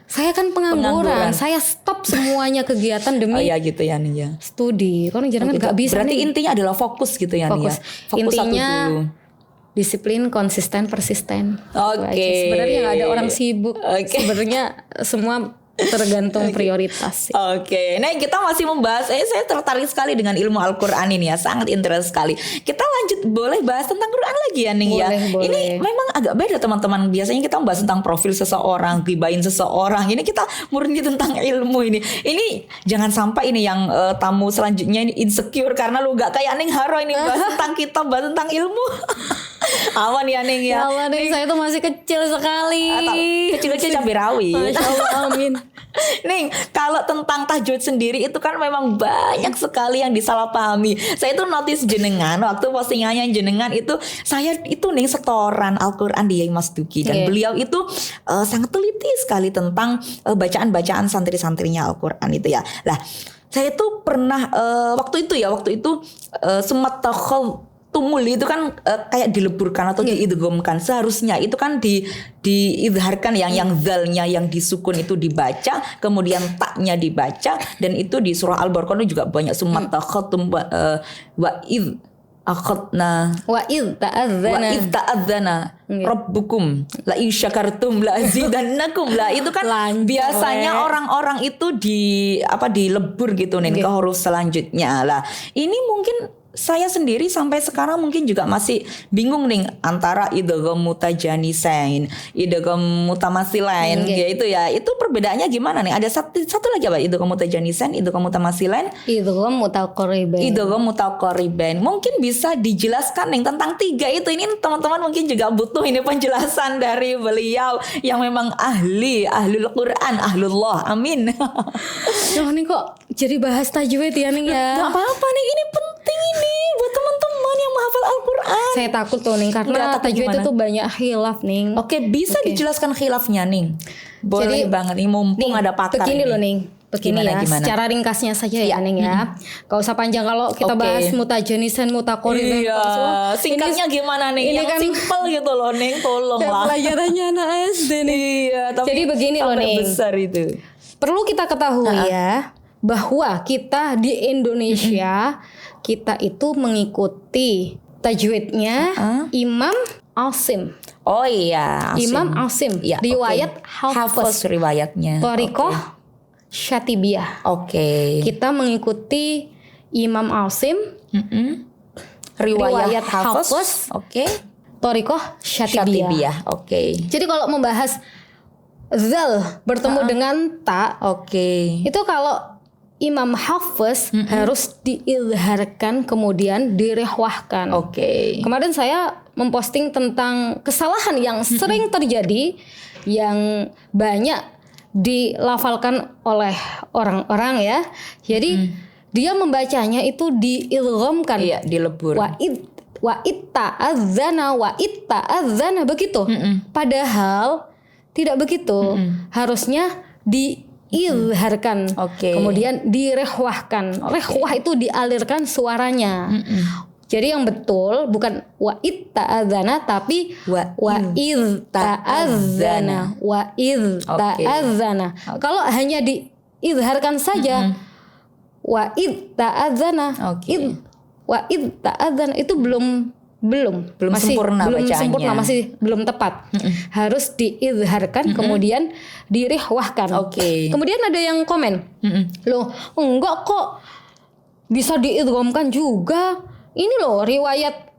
saya kan pengangguran. Saya stop semuanya kegiatan demi gitu ya Ning ya. Studi. Kalau jenengan nggak bisa. Berarti nih. Intinya adalah fokus gitu ya Ning ya. Fokus intinya satu dulu. Disiplin, konsisten, persisten. Oke. Sebenarnya nggak ada orang sibuk. Sebenarnya semua tergantung prioritas. Oke. Nah kita masih membahas. Saya tertarik sekali dengan ilmu Al-Quran ini ya, sangat interest sekali. Kita lanjut, boleh bahas tentang Quran lagi ya Ning ya. Boleh. Ini memang agak beda teman-teman. Biasanya kita membahas tentang profil seseorang, gibahin seseorang. Ini kita murni tentang ilmu ini. Ini jangan sampai ini yang tamu selanjutnya ini insecure karena lu gak kayak Ning Haro ini bahas tentang kita, bahas tentang ilmu. Aman ya Ning ya. Allah Ning, saya tuh masih kecil sekali. Kecil-kecil cabai rawit. Masya Allah, amin. Ning, kalau tentang tahajud sendiri itu kan memang banyak sekali yang disalahpahami. Saya itu notice jenengan waktu postingannya jenengan itu, saya itu Ning setoran Al-Quran di Yai Mas Duki dan beliau itu sangat teliti sekali tentang bacaan-bacaan santri-santrinya Al-Quran itu ya. Lah, saya tuh pernah waktu itu sematakal tumul itu kan kayak dileburkan atau diidghamkan. Seharusnya itu kan diidharkan yang zalnya yang disukun itu dibaca, kemudian taknya dibaca, dan itu di surah Al-Baqarah juga banyak summat takhatum wa id akhadna wa id ta'adzana rabbukum la in syakartum la azidannakum. Lah itu kan biasanya orang-orang itu dilebur gitu nih ke huruf selanjutnya. Lah ini mungkin saya sendiri sampai sekarang mungkin juga masih bingung nih antara idgham mutajanisain, idgham mutamasilain gitu ya. Itu perbedaannya gimana nih? Ada satu lagi apa? Idgham mutajanisain, idgham mutamasilain, idgham mutaqaribain. Idgham mutaqaribain. Mungkin bisa dijelaskan nih tentang 3 itu. Ini teman-teman mungkin juga butuh ini penjelasan dari beliau yang memang ahlul Quran, ahlullah. Amin. Loh nih kok jadi bahas tajwid ya nih ya? Gak apa-apa nih, ini penting ini buat teman-teman yang menghafal Al-Quran. Saya takut tuh nih karena tajwid itu tuh banyak khilaf nih. Oke, bisa dijelaskan khilafnya nih. Boleh banget nih, mumpung ada pakar. Begini loh nih. Begini gimana? Secara ringkasnya saja ya Ning ya. Gak usah panjang kalau kita bahas mutajanisan, mutaqaribain. Iya, singkatnya gimana nih? Ini kan simpel gitu loh Ning, tolonglah. Pelajarannya anak SD nih. Iya, tapi jadi begini loh Ning. Besar itu. Perlu kita ketahui ya bahwa kita di Indonesia kita itu mengikuti tajwidnya Imam Asim. Oh iya, Asim. Imam Asim. Ya, riwayat Hafs riwayatnya. Thariqah Syatibiyah. Kita mengikuti Imam Asim. Riwayat Hafs. Thariqah Syatibiyah. Jadi kalau membahas zal bertemu dengan ta, itu kalau Imam Hafiz harus diizharkan kemudian direhwahkan. Kemarin saya memposting tentang kesalahan yang sering terjadi yang banyak dilafalkan oleh orang-orang ya. Jadi dia membacanya itu diidghamkan. Iya, dilebur. Wa itta'adzana begitu. Padahal tidak begitu. Harusnya diizharkan, kemudian direhwahkan. Rehwah itu dialirkan suaranya. Jadi yang betul bukan wa itta'adzana tapi wa iz ta'adzana. Wa iz ta'adzana. Kalau hanya diizharkan saja wa iz ta'adzana. Wa iz ta'adzana itu belum masih sempurna belum bacaannya. Sempurna, masih belum tepat. Harus diizharkan kemudian direhwahkan. Kemudian ada yang komen, loh enggak kok bisa diidghamkan juga. Ini loh riwayat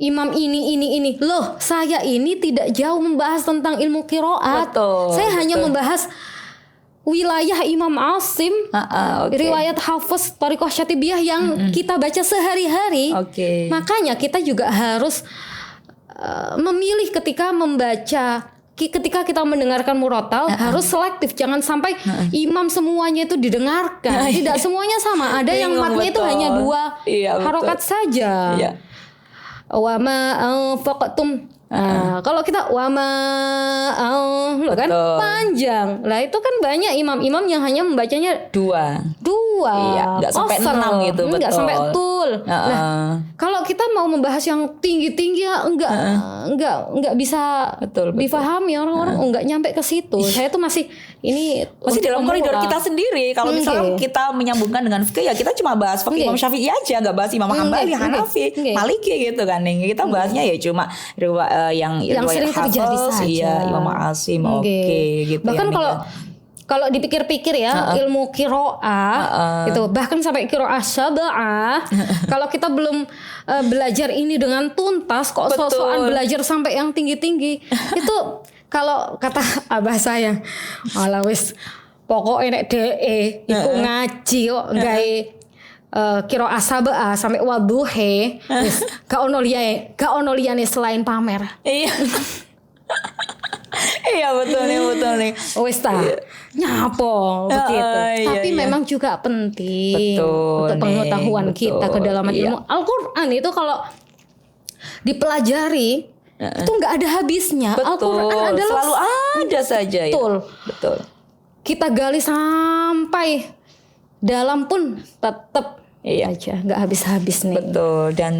imam ini. Loh, saya ini tidak jauh membahas tentang ilmu qiraat. Saya hanya membahas wilayah Imam Asim, riwayat Hafiz Thariqah Syatibiyah yang kita baca sehari-hari. Makanya kita juga harus memilih ketika membaca. Ketika kita mendengarkan murotal harus selektif, jangan sampai imam semuanya itu didengarkan. Tidak semuanya sama. Ada yang matnya itu hanya 2 harokat saja. Wa ma anfaqtum. Kalau kita wa ma kan panjang. Lah itu kan banyak imam-imam yang hanya membacanya 2. Enggak sampai 6 gitu, betul. Enggak sampai tul. Nah, kalau kita mau membahas yang tinggi-tinggi enggak bisa difahami orang-orang, enggak nyampe ke situ. Saya tuh masih dalam koridor kita sendiri. Kalau misalnya kita menyambungkan dengan fikih, ya kita cuma bahas fikih Imam Syafi'i aja, enggak bahas Imam Hambali, Hanafi, Maliki gitu kan. Kita bahasnya ya cuma yang sering terjadi saja. Imam Asim, gitu. Bahkan kalau dipikir-pikir ya, ilmu qiraah itu bahkan sampai qiraah sab'ah, kalau kita belum belajar ini dengan tuntas, kok sok-sokan belajar sampai yang tinggi-tinggi, itu kalau kata abah saya, malah wis pokoknya nek DE iku ngaji kok gawe qiraah sab'ah sampai wadduhe, wis gak ono liyane selain pamer. Iya betul nih. Wis ta. Nyapo begitu. Tapi memang juga penting untuk pengetahuan kita, kedalaman ilmu. Al-Qur'an itu kalau dipelajari itu nggak ada habisnya. Al-Qur'an adalah selalu ada saja. Betul. Kita gali sampai dalam pun tetap aja nggak habis-habis nih. Betul. Dan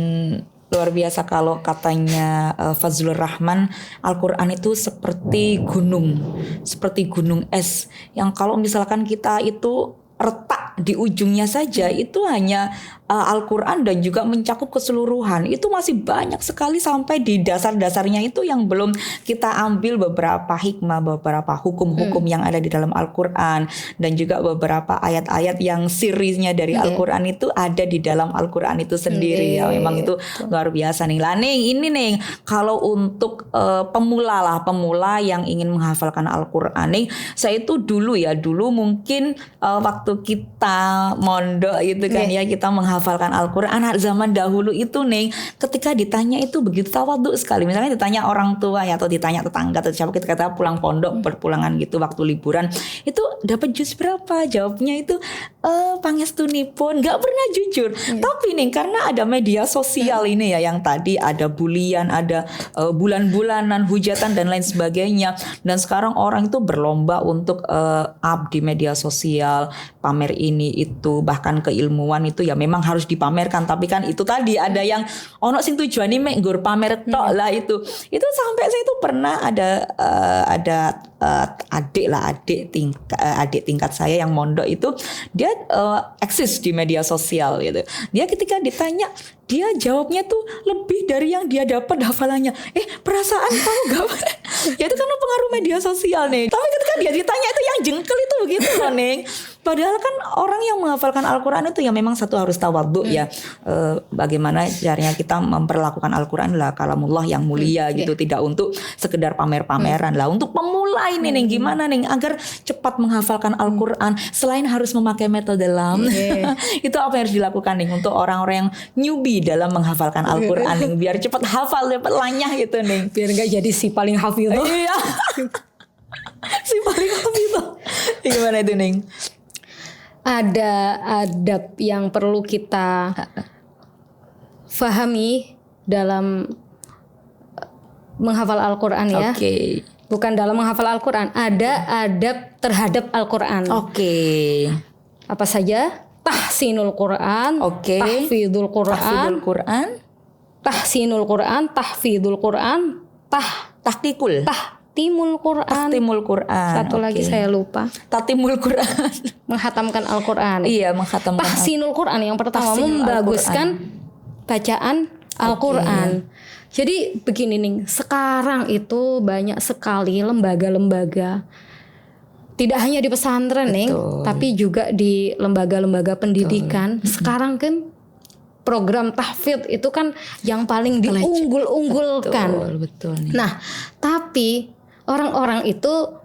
luar biasa kalau katanya Fazlur Rahman, Al-Quran itu seperti gunung es yang kalau misalkan kita itu retak di ujungnya saja, itu hanya Al-Quran dan juga mencakup keseluruhan. Itu masih banyak sekali sampai di dasar-dasarnya itu yang belum kita ambil, beberapa hikmah, beberapa hukum-hukum yang ada di dalam Al-Quran, dan juga beberapa ayat-ayat yang seriesnya dari Al-Quran itu ada di dalam Al-Quran itu sendiri. Ya, memang itu luar biasa nih. Lah ini nih kalau untuk pemula yang ingin menghafalkan Al-Quran nih, saya itu dulu mungkin waktu kita mondok gitu kan ya, kita menghafalkan Al-Quran zaman dahulu itu nih, ketika ditanya itu begitu tawadhu sekali. Misalnya ditanya orang tua ya, atau ditanya tetangga atau siapa, kita kata pulang pondok perpulangan gitu waktu liburan, itu dapat juz berapa? Jawabnya itu pangestunipun, nggak pernah jujur. Tapi nih karena ada media sosial ini ya, yang tadi ada bulian, ada bulan-bulanan, hujatan dan lain sebagainya, dan sekarang orang itu berlomba untuk up di media sosial, pamer ini itu, bahkan keilmuan itu ya memang harus dipamerkan. Tapi kan itu tadi ada yang ono sing tujuane mek nggur pamer tok lah itu sampai saya itu pernah ada adik tingkat saya yang mondok itu, dia eksis di media sosial gitu. Dia ketika ditanya, dia jawabnya tuh lebih dari yang dia dapat hafalannya. Perasaan kamu gak? Ya itu karena pengaruh media sosial nih. Tapi ketika dia ditanya itu yang jengkel itu begitu loh Neng. Padahal kan orang yang menghafalkan Al-Quran itu ya memang satu harus tawadhu ya. Bagaimana caranya kita memperlakukan Al-Quran lah kalamullah yang mulia gitu. Tidak untuk sekedar pamer-pameran lah. Untuk pemula ini Neng, gimana Neng agar cepat menghafalkan Al-Quran selain harus memakai metode lam. Itu apa yang harus dilakukan Neng untuk orang-orang yang newbie dalam menghafalkan Al-Quran Neng, biar cepat hafal, cepat lanyah gitu Neng. Biar gak jadi si paling hafidh. Iya. Si paling hafidh. Gimana itu Neng? Ada adab yang perlu kita fahami dalam menghafal Al-Quran ya. Bukan dalam menghafal Al-Quran, ada adab terhadap Al-Quran. Apa saja? Tahsinul Quran, tahfidul Quran, tahsinul Quran, tahfidul Quran, tahtimul Quran. Satu lagi saya lupa. Tatimul Quran. Menghatamkan Al-Quran. Iya, menghatamkan. Tahsinul Quran yang pertama, membaguskan bacaan Al-Quran. Jadi begini nih, sekarang itu banyak sekali lembaga-lembaga. Tidak hanya di pesantren nih, tapi juga di lembaga-lembaga pendidikan. Sekarang kan program tahfidz itu kan yang paling diunggul-unggulkan. Betul nih. Nah, tapi orang-orang itu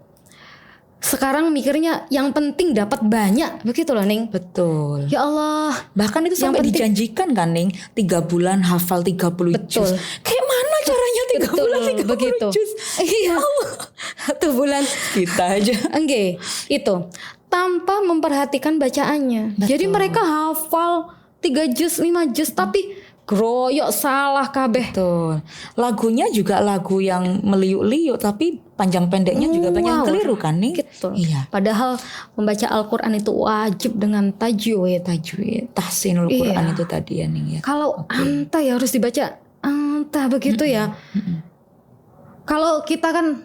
sekarang mikirnya yang penting dapat banyak, begitu loh Ning. Betul. Ya Allah, bahkan itu sampai dijanjikan kan Ning, 3 bulan hafal 30 juz. Kayak mana caranya 3 bulan 30 juz? Iya. 1 bulan kita aja. Enggak, itu tanpa memperhatikan bacaannya. Betul. Jadi mereka hafal 3 juz, 5 juz tapi groyok salah kabeh. Betul. Lagunya juga lagu yang meliuk-liuk tapi panjang pendeknya juga banyak yang keliru kan nih. Gitu. Iya. Padahal membaca Al-Qur'an itu wajib dengan tajwid. Tahsinul Qur'an itu tadi ya nih ya. Kalau anta ya harus dibaca anta begitu ya. Kalau kita kan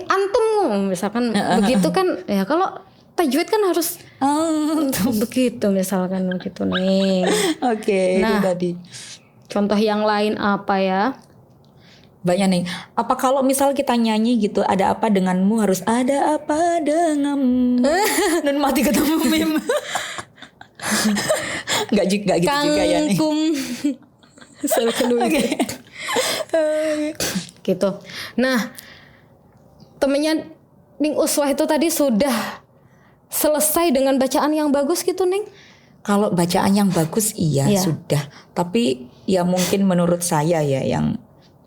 antum misalkan begitu kan ya, kalau tajwid kan harus begitu misalkan begitu nih. Oke, nah, itu tadi. Contoh yang lain apa ya? Banyak nih. Apa kalau misal kita nyanyi gitu, ada apa denganmu, harus ada apa denganmu. Nun mati ketemu mim. Enggak gitu juga ya nih. Kangkum. Oke. Gitu. Nah, temennya Ning Uswah itu tadi sudah selesai dengan bacaan yang bagus gitu Ning? Kalau bacaan yang bagus iya sudah. Tapi ya mungkin menurut saya ya yang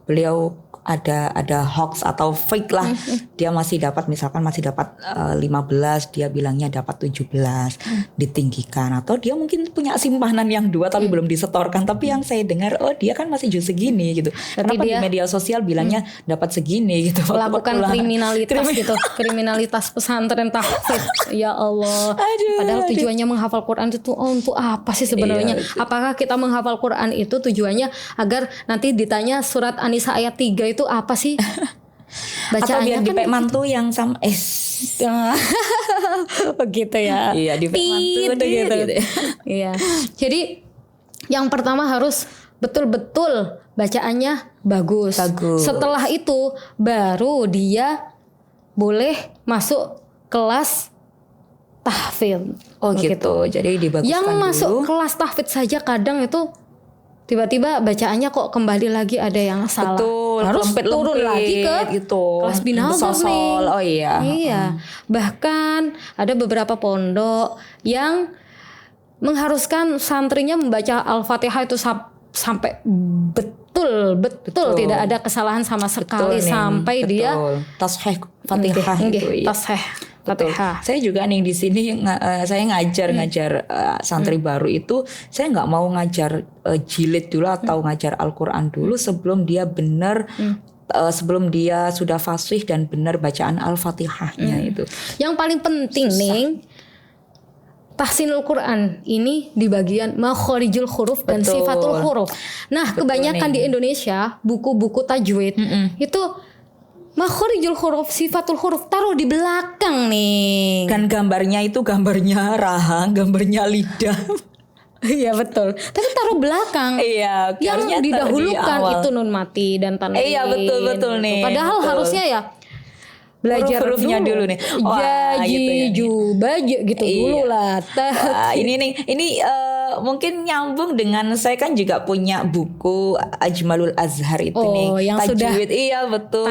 beliau ada hoax atau fake lah. Dia masih dapat misalkan 15, dia bilangnya dapat 17, ditinggikan, atau dia mungkin punya simpanan yang 2 tapi belum disetorkan. Tapi yang saya dengar dia kan masih jus segini gitu. Kenapa dia, di media sosial bilangnya dapat segini gitu. Melakukan kriminalitas gitu. Kriminalitas pesantren tahfidz. Ya Allah. Padahal tujuannya menghafal Quran itu untuk apa sih sebenarnya? Iya, apakah kita menghafal Quran itu tujuannya agar nanti ditanya surat An-Nisa ayat 3 itu apa sih? Bacaannya atau biar dipek kan mantu gitu. Yang sama begitu ya. Iya, dipek mantu gitu. Iya. Jadi yang pertama harus betul-betul bacaannya bagus. Setelah itu baru dia boleh masuk kelas tahfidz. Oh gitu. Jadi dibaguskan yang dulu. Masuk kelas tahfidz saja kadang itu tiba-tiba bacaannya kok kembali lagi ada yang salah. Betul, harus turun lagi ke gitu. Kelas binazar nih. Oh iya. Iya. Bahkan ada beberapa pondok yang mengharuskan santrinya membaca Al-Fatihah itu sampai betul tidak ada kesalahan sama sekali sampai dia tasheh Fatihah gitu ya. Tasheh Fatihah. Saya juga nih di sini saya ngajar santri baru itu, saya nggak mau ngajar jilid dulu atau ngajar Al-Qur'an dulu sebelum dia benar sebelum dia sudah fasih dan benar bacaan Al-Fatihahnya itu. Yang paling penting nih tahsinul Quran ini di bagian makhorijul huruf dan sifatul huruf. Nah, kebanyakan di Indonesia buku-buku tajwid itu makhorijul huruf, sifatul huruf taruh di belakang nih. Dan gambarnya itu gambarnya rahang, gambarnya lidah. Iya betul. Tapi taruh belakang. Iya. Yang didahulukan itu nun mati dan tanwin. Iya betul nih. Padahal harusnya ya belajar hurufnya dulu nih. Jaji, baje gitu dulu lah. Ini mungkin nyambung dengan saya kan juga punya buku Ajmalul Azhar itu nih. Yang tajwid. Sudah iya betul.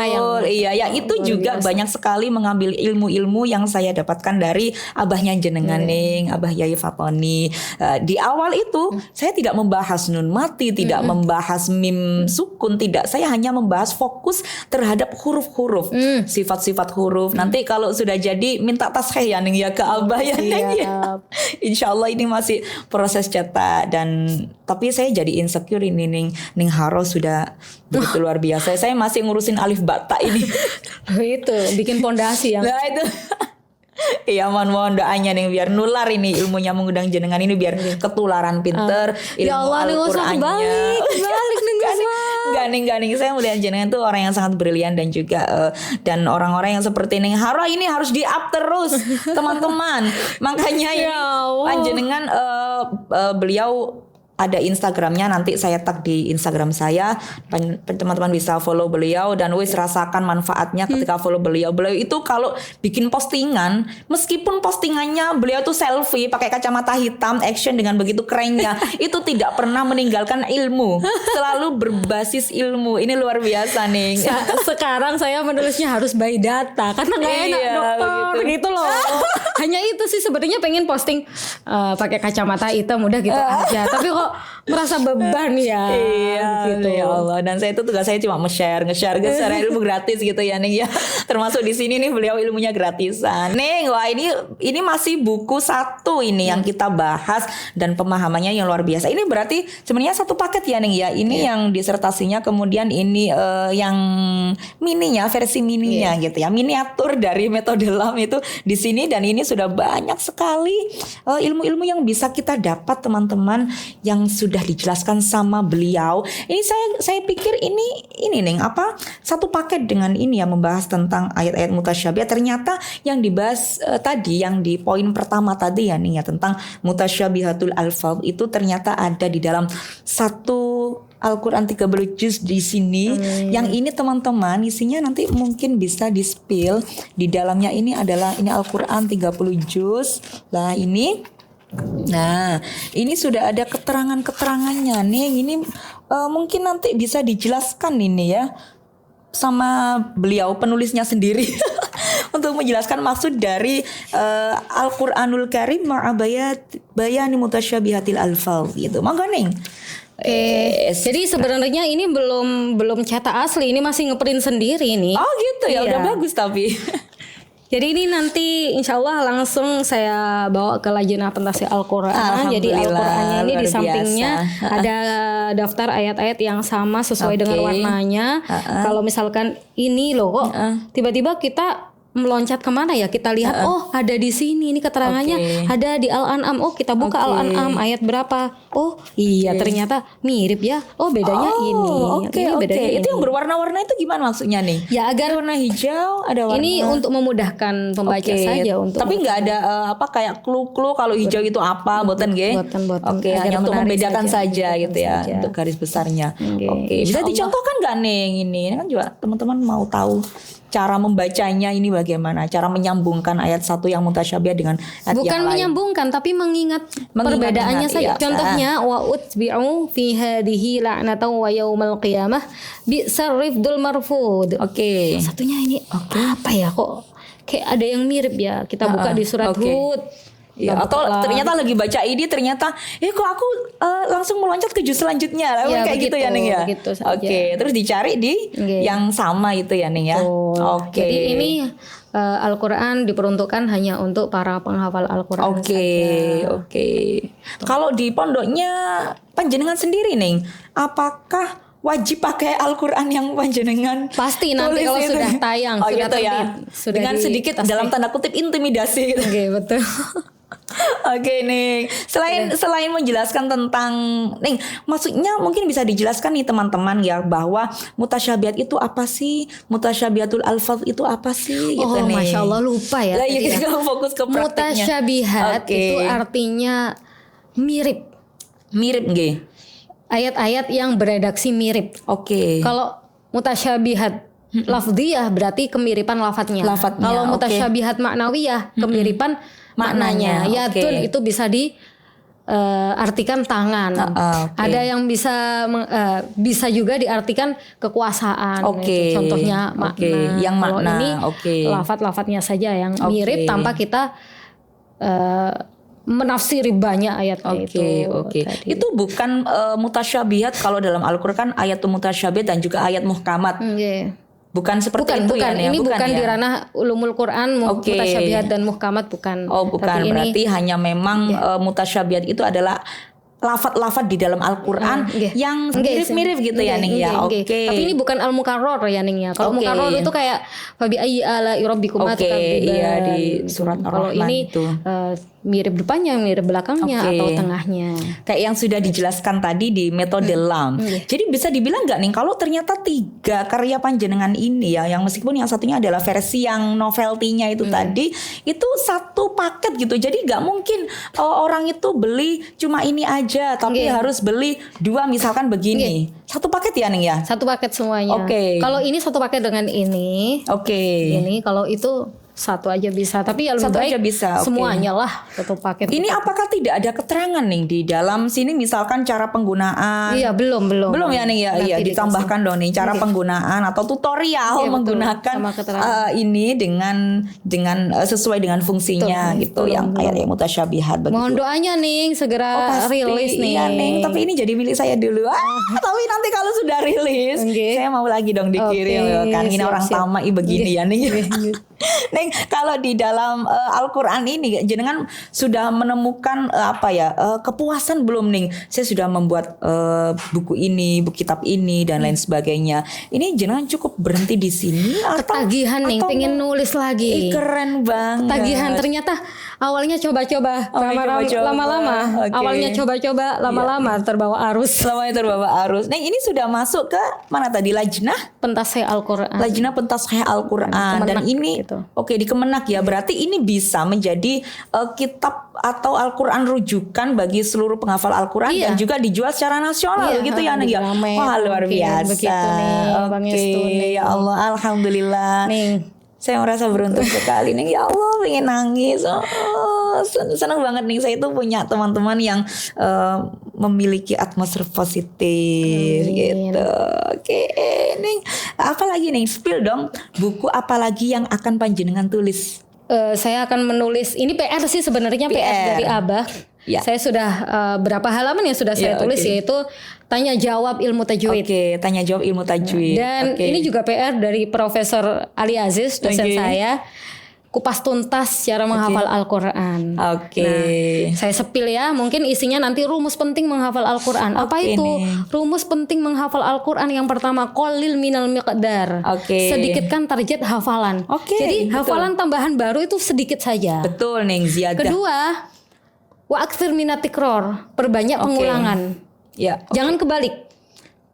Iya, yang itu juga biasa. Banyak sekali mengambil ilmu-ilmu yang saya dapatkan dari abahnya jenengan ning, Abah Yai Fatoni. Di awal itu saya tidak membahas nun mati, tidak membahas mim sukun, tidak. Saya hanya membahas fokus terhadap huruf-huruf, sifat-sifat huruf. Nanti kalau sudah jadi minta tasheh ya ning ya ke Abah ya ning ya. Insyaallah ini masih proses cetak tapi saya jadi insecure ini ning Haros sudah begitu luar biasa. Saya masih ngurusin alif bata ini. Itu bikin pondasi ya. Nah itu. Iya mohon doanya nih biar nular ini ilmunya mengundang jenengan ini biar ketularan pinter ilmu ya Allah, Al-Qur'annya. Balik Gak nih saya melihat jenengan tuh orang yang sangat brilian dan juga dan orang-orang yang seperti ning Haro ini harus di up terus teman-teman. Makanya ini panjenengan beliau ada Instagramnya, nanti saya tag di Instagram saya, teman-teman bisa follow beliau dan wis rasakan manfaatnya ketika follow beliau. Beliau itu kalau bikin postingan, meskipun postingannya beliau tuh selfie pakai kacamata hitam, action dengan begitu kerennya, itu tidak pernah meninggalkan ilmu, selalu berbasis ilmu. Ini luar biasa nih. Sekarang saya menulisnya harus by data karena nggak enak dokter gitu loh. Hanya itu sih sebenarnya, pengen posting pakai kacamata hitam udah gitu aja. Tapi kok merasa beban ya. Iya, gitu. ya Allah. Dan saya itu tugas saya cuma nge-share ilmu gratis gitu ya Ning ya. Termasuk di sini nih beliau ilmunya gratisan. Ning, wah ini masih buku satu ini yang kita bahas dan pemahamannya yang luar biasa. Ini berarti sebenarnya satu paket ya Ning ya. Ini yang disertasinya, kemudian ini yang mininya, versi mininya gitu ya. Miniatur dari metode LAM itu di sini, dan ini sudah banyak sekali ilmu-ilmu yang bisa kita dapat teman-teman yang sudah dijelaskan sama beliau. Ini saya pikir ini Ning satu paket dengan ini ya, membahas tentang ayat-ayat mutasyabihat. Ternyata yang dibahas tadi yang di poin pertama tadi ya Ning ya, tentang mutasyabihatul alfaz itu ternyata ada di dalam satu Al-Quran 30 juz di sini. Yang ini teman-teman isinya nanti mungkin bisa di-spill di dalamnya. Ini adalah Al-Quran 30 juz. Nah, ini sudah ada keterangan-keterangannya nih. Ini mungkin nanti bisa dijelaskan ini ya sama beliau penulisnya sendiri untuk menjelaskan maksud dari Al-Qur'anul Karim bayani mutasyabihatil alfaz gitu. Monggo Ning. Jadi sebenarnya ini belum cetak asli, ini masih ngeprint sendiri nih. Oh gitu ya, udah bagus tapi. Jadi ini nanti insya Allah langsung saya bawa ke Lajnah Pentafsir Al-Quran. Jadi Al-Qurannya ini di sampingnya ada daftar ayat-ayat yang sama sesuai dengan warnanya. Kalau misalkan ini loh kok tiba-tiba kita meloncat kemana ya, kita lihat oh ada di sini, ini keterangannya ada di Al-An'am. Oh kita buka Al-An'am ayat berapa, oh iya ternyata mirip ya, oh bedanya ini. Bedanya ini. Itu yang berwarna-warna itu gimana maksudnya nih? Ya agar warna hijau ada warna. Ini untuk memudahkan pembaca saja, untuk tapi nggak ada kayak clue kalau hijau itu apa, boten nggih? Boten. Hanya untuk membedakan saja gitu ya, untuk garis besarnya. Bisa dicontohkan nggak nih ini kan juga teman-teman mau tahu cara membacanya ini bagaimana, cara menyambungkan ayat satu yang mutasyabihat dengan ayat bukan yang lain. Menyambungkan tapi mengingat perbedaannya saja. Iya. Contohnya wa utbi'u fi hadhihi la'natan wa yaumal qiyamah bi sarrifdul marfud. Satunya ini apa ya, kok kayak ada yang mirip ya. Kita buka di surat Hud. Ya, atau ternyata lagi baca ini ternyata kok aku langsung meloncat ke juz selanjutnya kayak begitu, gitu ya Ning ya. Terus dicari di yang sama itu ya Ning ya. Jadi ini Al-Quran diperuntukkan hanya untuk para penghafal Al-Quran. Kalau di pondoknya panjenengan sendiri Ning, apakah wajib pakai Al-Quran yang panjenengan pasti nanti kalau sudah tayang sudah gitu terbit ya. Sudah dengan sedikit dalam tanda kutip intimidasi gitu. Betul. Ning, selain menjelaskan tentang Ning, maksudnya mungkin bisa dijelaskan nih teman-teman ya, bahwa mutasyabihat itu apa sih? Mutasyabihatul alfaz itu apa sih? Gitu nih. Masya Allah lupa ya. Kita fokus ke prakteknya. Mutasyabihat itu artinya mirip nggih. Ayat-ayat yang beredaksi mirip. Kalau mutasyabihat lafdhiyah berarti kemiripan lafadznya. Kalau mutasyabihat maknawiyah kemiripan maknanya. Yadun itu bisa diartikan tangan. Ada yang bisa juga diartikan kekuasaan. Gitu. Contohnya makna. Yang kalau makna. Ini lafadz-lafadznya saja yang mirip tanpa kita menafsiri banyak ayatnya itu. Itu bukan mutasyabihat kalau dalam Al-Qur'an ayat mutasyabihat dan juga ayat muhkamat. Bukan seperti itu ya. Ini bukan ya? Di ranah ulumul Quran, mutasyabihat dan muhkamat bukan. Bukan. Berarti hanya memang mutasyabihat itu adalah lafaz-lafaz di dalam Al-Qur'an yang mirip-mirip gitu ya Ning ya. Tapi ini bukan al-mukarrar ya Ning ya. Kalau mukarrar itu kayak fabi ayyi ala rabbikuma tukadziban. Iya di surat Ar-Rahman. Kalau ini mirip depannya, mirip belakangnya, Oke. atau tengahnya. Kayak yang sudah dijelaskan tadi di metode LAM. Jadi bisa dibilang nggak nih kalau ternyata 3 karya panjenengan ini ya, yang meskipun yang satunya adalah versi yang novelty-nya itu tadi, itu satu paket gitu. Jadi nggak mungkin orang itu beli cuma ini aja, tapi harus beli 2 misalkan begini. Satu paket ya Ning ya? Satu paket semuanya. Oke. Kalau ini satu paket dengan ini. Oke. Ini kalau itu satu aja bisa, tapi ya lebih Satu baik aja bisa, oke. semuanya lah satu paket. Ini apakah tidak ada keterangan nih di dalam sini misalkan cara penggunaan? Iya, belum. Belum ya nih ya, Nanti iya dikasih. ditambahkan dong nih cara penggunaan atau tutorial Iya, betul. menggunakan Sama keterangan. ini dengan sesuai dengan fungsinya Betul, gitu, belum, yang belum. ayat mutasyabihat begitu. Mohon doanya nih segera Pasti, rilis nih. iya, Neng. Tapi ini jadi milik saya dulu. Tapi nanti kalau sudah rilis, Oke. saya mau lagi dong dikirim. Oke, Kan ini orang siap. tamai begini ya Neng. Oke. Neng, kalau di dalam Al-Quran ini jenengan sudah menemukan kepuasan belum Neng? Saya sudah membuat buku ini, buku kitab ini dan lain sebagainya. Ini jenengan cukup berhenti di sini Ketagihan nih, atau pengen nulis lagi. keren banget. Tagihan, ternyata awalnya coba-coba coba-coba. lama-lama. Oke. Awalnya coba-coba lama-lama terbawa arus. Selama terbawa arus. Neng, ini sudah masuk ke mana tadi? Lajnah? Pentas Al-Qur'an. Lajnah Pentaskhih Al-Quran. Dan Kemenak ini gitu. oke di Kemenak ya. Berarti ini bisa menjadi kitab atau Al-Quran rujukan bagi seluruh penghafal Al-Quran Iya. dan juga dijual secara nasional Iya, gitu ya Neng ya. rame, Wah, luar mungkin biasa. begitu nih, Bang Oke, Estu nih. ya Allah, alhamdulillah. Nih, Saya merasa beruntung sekali nih. Ya Allah, pengen nangis. Senang banget nih. Saya itu punya teman-teman yang memiliki atmosfer positif gitu. Oke, nih. Apalagi nih? Spill dong. Buku apalagi yang akan panjenengan tulis? saya akan menulis, ini PR sih sebenarnya, PR dari Abah. Ya. Saya sudah berapa halaman yang sudah saya Ya, tulis, oke. yaitu tanya jawab ilmu tajwid. Oke, tanya jawab ilmu tajwid. Dan Oke. ini juga PR dari Profesor Ali Aziz, dosen Oke. saya. Kupas tuntas cara menghafal Al-Quran. Oke. Nah, saya sepil ya, mungkin isinya nanti rumus penting menghafal Al-Quran. Apa Oke itu? nih. Rumus penting menghafal Al-Quran yang pertama, qalil minal miqdar. Oke. Sedikitkan target hafalan. Oke, Jadi betul. hafalan tambahan baru itu sedikit saja. Betul nih, ziyadah. Kedua, wa aktsir minat tikror, perbanyak pengulangan. Ya, Jangan kebalik.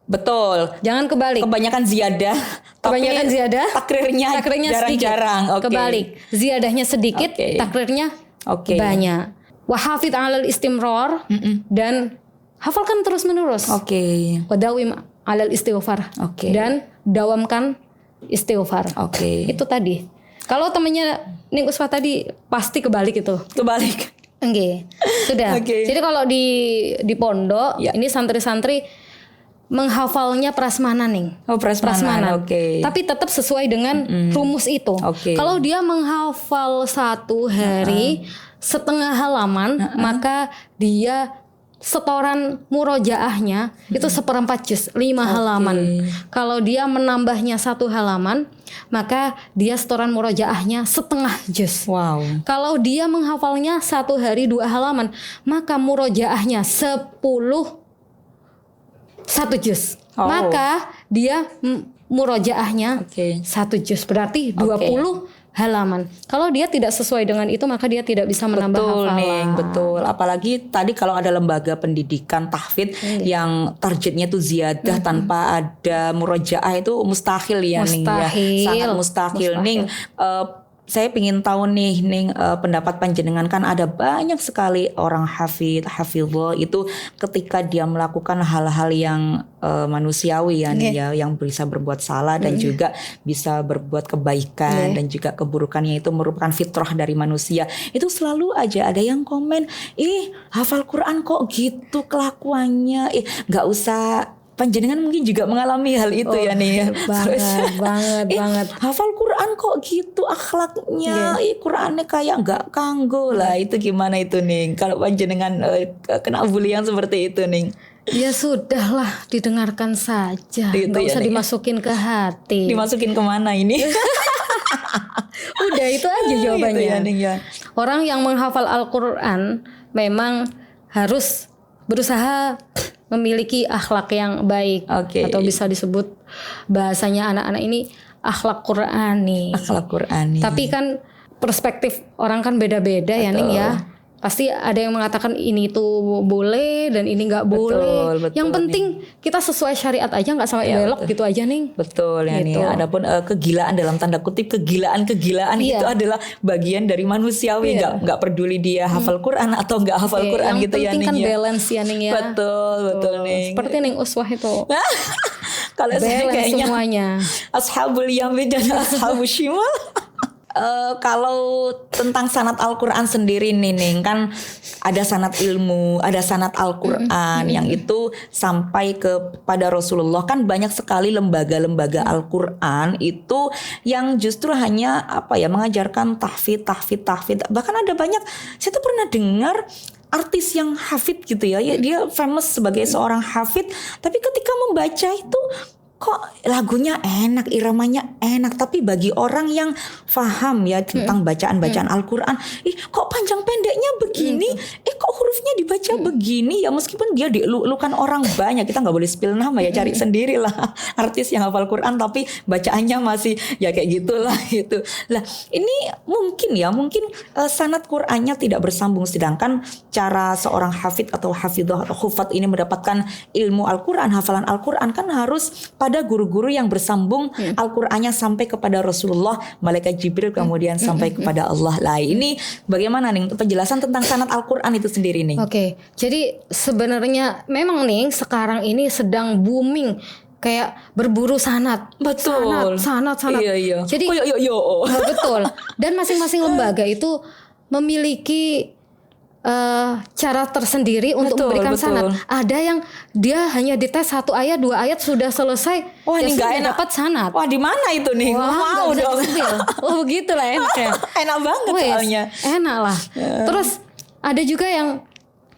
betul. Jangan kebalik. Kebanyakan ziyadah. Kebanyakan ziyadah, takrirnya sedikit. Jarang-jarang. Oke. Kebalik, ziyadahnya sedikit, Oke. takrirnya Oke. banyak. Wahafid alal istimror, dan hafalkan terus menerus. Oke. Wadawim alal istighfar, Oke. dan dawamkan istighfar. Oke. Itu tadi. Kalau temennya Ning Usfa tadi pasti kebalik itu. Kebalik. Oke, sudah. Oke. Jadi kalau di pondok, Ya. ini santri-santri menghafalnya prasmanan nih. Oh, prasmanan. Oke. Tapi tetap sesuai dengan rumus itu. Oke. Kalau dia menghafal satu hari setengah halaman, maka dia setoran murojaahnya itu 1/4 juz, 5 halaman. Kalau dia menambahnya 1 halaman, maka dia setoran murojaahnya setengah juz. Wow. Kalau dia menghafalnya 1 hari 2 halaman, maka murojaahnya 1 juz. Oh. Maka dia murojaahnya Oke. 1 juz, berarti 20 halaman. Kalau dia tidak sesuai dengan itu, maka dia tidak bisa menambah Betul hafalan. nih, betul. Apalagi tadi kalau ada lembaga pendidikan tahfidz yang targetnya tuh ziyadah tanpa ada murojaah itu mustahil ya Ning ya. Mustahil. Sangat mustahil Ning. Saya ingin tahu nih Ning, pendapat panjenengan, kan ada banyak sekali orang hafidhah itu ketika dia melakukan hal-hal yang manusiawi ya Ning ya, yang bisa berbuat salah dan juga bisa berbuat kebaikan dan juga keburukannya itu merupakan fitrah dari manusia. Itu selalu aja ada yang komen, "Ih, hafal Quran kok gitu kelakuannya. Nggak usah." Panjenengan mungkin juga mengalami hal itu ya nih ya. Banget. Hafal Quran kok gitu akhlaknya. Qurannya kayak nggak kanggo lah. Itu gimana itu nih? Kalau panjenengan kena bulian seperti itu nih. Ya sudahlah, didengarkan saja. Gitu Nggak ya, usah Ning. dimasukin ke hati. Dimasukin kemana ini? Udah itu aja jawabannya. Gitu ya, Ning ya. Orang yang menghafal Al-Quran memang harus berusaha memiliki akhlak yang baik. Oke. Atau bisa disebut bahasanya anak-anak ini akhlak Qurani. Akhlak Qurani. Tapi kan perspektif orang kan beda-beda ya Ning ya. pasti ada yang mengatakan ini tuh boleh dan ini nggak boleh. Betul, Yang penting kita sesuai syariat aja, nggak sampai belok gitu aja nih. Betul ya Gitu. nih. Adapun kegilaan dalam tanda kutip kegilaan itu adalah bagian dari manusiawi. Nggak peduli dia hafal Quran atau nggak hafal Quran gitu ya nih. Yang penting kan balance ya nih ya. Betul nih. Seperti nih uswah itu. Kalau saya kayaknya semuanya. Ashabul yamin dan ashabul shimal. Kalau tentang sanad Al-Quran sendiri nih kan ada sanad ilmu, ada sanad Al-Quran yang itu sampai kepada Rasulullah. Kan banyak sekali lembaga-lembaga Al-Quran itu yang justru hanya mengajarkan tahfidz. Bahkan ada banyak, saya tuh pernah dengar artis yang hafid gitu ya, dia famous sebagai seorang hafid, tapi ketika membaca itu kok lagunya enak, iramanya enak, tapi bagi orang yang paham ya tentang bacaan-bacaan Al-Quran, kok panjang pendeknya begini, kok hurufnya dibaca begini ya, meskipun dia dielulukan orang banyak, kita nggak boleh spill nama ya, cari sendirilah artis yang hafal Quran tapi bacaannya masih ya kayak gitulah gitu. Lah ini mungkin sanad Qurannya tidak bersambung, sedangkan cara seorang hafid atau hafidhah atau hufat ini mendapatkan ilmu Al-Quran, hafalan Al-Quran kan harus pada guru-guru yang bersambung Al-Qur'annya sampai kepada Rasulullah, malaikat Jibril kemudian sampai kepada Allah. Lah ini bagaimana nih penjelasan tentang sanad Al-Qur'an itu sendiri nih? Oke. Jadi sebenarnya memang nih sekarang ini sedang booming kayak berburu sanad. Betul. Sanad. Iya. Jadi betul. Dan masing-masing lembaga itu memiliki cara tersendiri untuk memberikan sanad. Ada yang dia hanya dites 1 ayat 2 ayat sudah selesai. Wah ini nggak enak, dapat sanad. Wah di mana itu nih? Wah, mau dong. Begitulah enaknya. Enak banget soalnya. Enak lah. Terus ada juga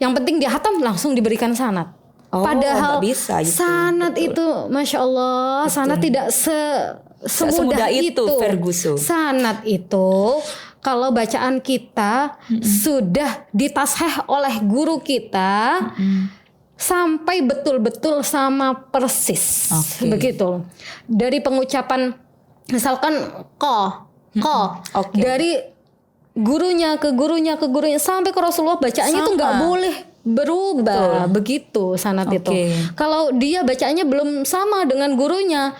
yang penting dia hatam langsung diberikan sanad. Padahal bisa, sanad itu Masya Allah, sanad tidak semudah itu Ferguson. Sanad itu kalau bacaan kita sudah ditasheh oleh guru kita sampai betul-betul sama persis, begitu. Dari pengucapan misalkan dari gurunya ke gurunya sampai ke Rasulullah bacaannya itu nggak boleh berubah. Begitu sanad itu. Kalau dia bacaannya belum sama dengan gurunya,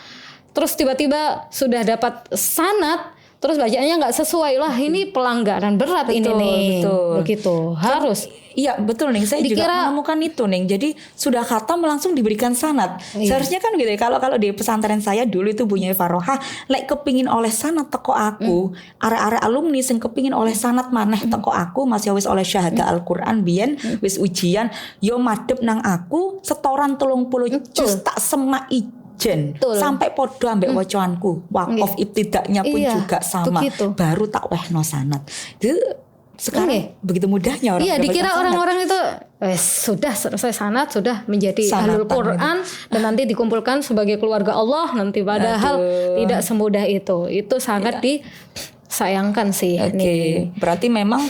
terus tiba-tiba sudah dapat sanad, terus bacaannya nggak sesuai, lah ini pelanggaran berat ini nih. Begitu harus. Iya betul nih, saya juga menemukan itu nih. Jadi sudah khatam langsung diberikan sanad. Seharusnya kan gitu ya. Kalau di pesantren saya dulu itu Bunyai Faroha, kepingin oleh sanad teko aku, are-are alumni sing kepingin oleh sanad maneh teko aku, masih wis oleh syahada Al-Qur'an biyen wis ujian, yo madhep nang aku setoran 30 juz tak semak sampai podo ambek wacoanku. Waqaf ibtidaknya pun juga sama. Baru tak wehno sanad. Itu sekarang begitu mudahnya orang. Iya, dikira orang-orang itu sudah selesai sanad, sudah menjadi ahlul Quran dan nanti dikumpulkan sebagai keluarga Allah nanti, padahal tidak semudah itu. Itu sangat disayangkan sih. Berarti memang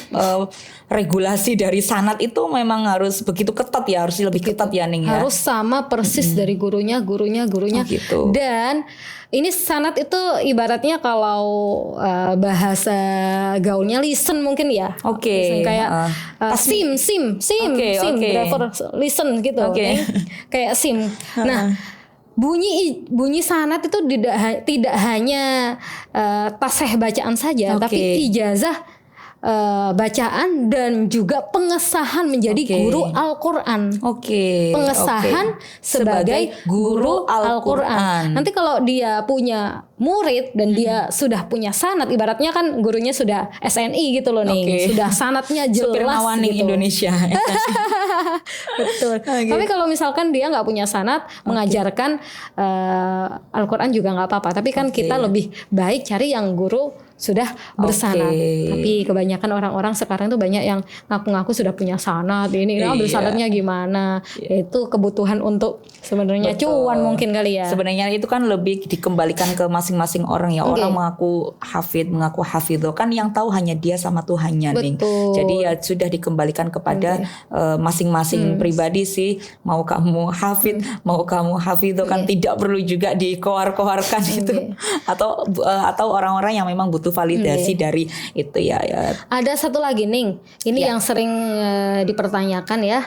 regulasi dari sanad itu memang harus begitu ketat ya, harus lebih ketat ya Ning ya. Harus sama persis dari gurunya. Gitu. Dan ini sanad itu ibaratnya kalau bahasa gaulnya listen mungkin ya. Kayak sim, driver listen gitu. Kayak sim. Nah, bunyi sanad itu tidak hanya taseh bacaan saja, tapi ijazah bacaan dan juga pengesahan menjadi guru Al-Quran. Pengesahan sebagai guru Al-Quran. Nanti kalau dia punya murid dan dia sudah punya sanad, ibaratnya kan gurunya sudah SNI gitu loh nih, sudah sanadnya jelas gitu. Indonesia. Betul. Tapi kalau misalkan dia nggak punya sanad, mengajarkan Al-Quran juga nggak apa-apa. Tapi kan kita lebih baik cari yang guru sudah bersanad. Tapi kebanyakan orang-orang sekarang tuh banyak yang ngaku-ngaku sudah punya sanad. Ini ambil sanadnya gimana? Itu kebutuhan untuk sebenarnya cuan mungkin kali ya. Sebenarnya itu kan lebih dikembalikan ke masing-masing orang ya. Orang mengaku hafid, mengaku hafidho, kan yang tahu hanya dia sama Tuhannya nih. Jadi ya sudah dikembalikan kepada masing-masing pribadi sih. Mau kamu hafid, mau kamu hafidho, kan tidak perlu juga dikoar-koarkan itu. Atau orang-orang yang memang butuh butuh validasi dari itu ya. Ada satu lagi Ning, ini yang sering dipertanyakan ya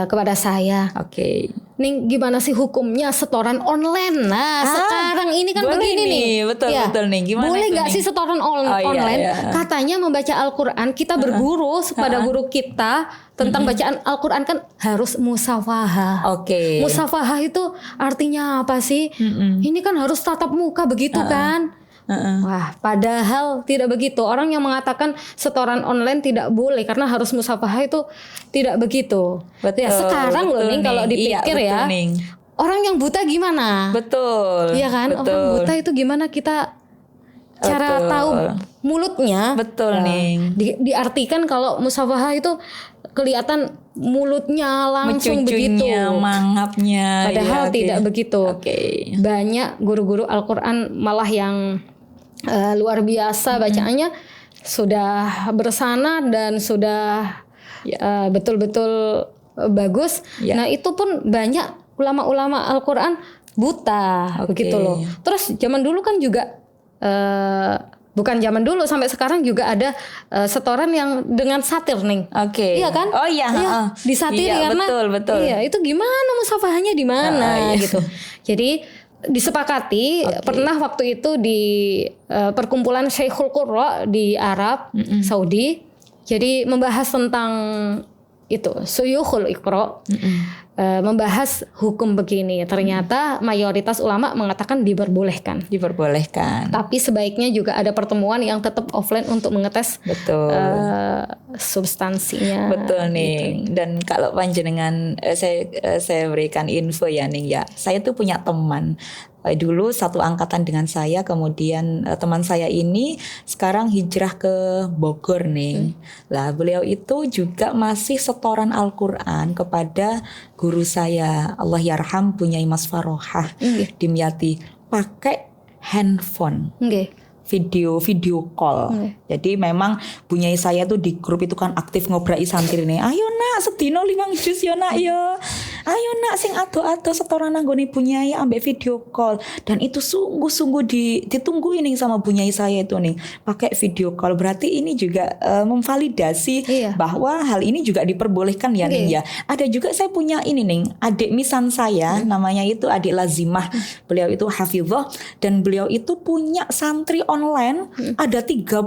kepada saya. Oke. Ning, gimana sih hukumnya setoran online? Nah, sekarang ini kan begini nih. Betul nih. Gimana boleh nggak sih setoran online? Iya. Katanya membaca Al-Quran, kita berguru kepada guru kita tentang bacaan Al-Quran kan harus musafahah. Oke. Musafahah itu artinya apa sih? Ini kan harus tatap muka begitu kan? Wah, padahal tidak begitu. Orang yang mengatakan setoran online tidak boleh karena harus musafahah itu tidak begitu. Betul, ya sekarang loh nih kalau dipikir ya, orang yang buta gimana? Betul. Iya kan? Betul. Orang buta itu gimana kita cara tahu mulutnya? Betul nih. Diartikan kalau musafahah itu kelihatan mulutnya langsung begitu, mangapnya. Padahal tidak begitu. Okay. Banyak guru-guru Al-Quran malah yang luar biasa bacaannya, sudah bersana dan sudah betul-betul bagus. Nah itu pun banyak ulama-ulama Al-Quran buta, begitu loh. Terus zaman dulu kan juga bukan zaman dulu, sampai sekarang juga ada setoran yang dengan satir nih. Iya kan? Oh iya. Disatiri karena betul. Iya, itu gimana musafahahnya di mana gitu. Jadi disepakati pernah waktu itu di perkumpulan Syekhul Qurra di Arab Saudi. Jadi membahas tentang itu Suyukhul Iqra. Membahas hukum begini. Ternyata mayoritas ulama mengatakan diperbolehkan. Tapi sebaiknya juga ada pertemuan yang tetap offline untuk mengetes substansinya. Betul nih. Gitu. Dan kalau panjenengan saya berikan info ya nih ya. Saya tuh punya teman dulu satu angkatan dengan saya, kemudian teman saya ini sekarang hijrah ke Bogor nih. Lah beliau itu juga masih setoran Al-Quran kepada guru saya, Allah yarham, punya Mas Farohah Dimyati, pakai handphone. Video call. Jadi memang bunyai saya tuh di grup itu kan aktif ngobrai santri nih. Ayo nak sedino 5 juz yo nak yo. Ayo nak sing ado-ado setoran nanggone bunyai ambek video call. Dan itu sungguh-sungguh ditunggu ini sama bunyai saya itu nih. Pakai video call, berarti ini juga memvalidasi bahwa hal ini juga diperbolehkan ya nih ya. Ada juga saya punya ini nih, adik misan saya namanya itu adik Lazimah. Beliau itu hafizah dan beliau itu punya santri online ada 30,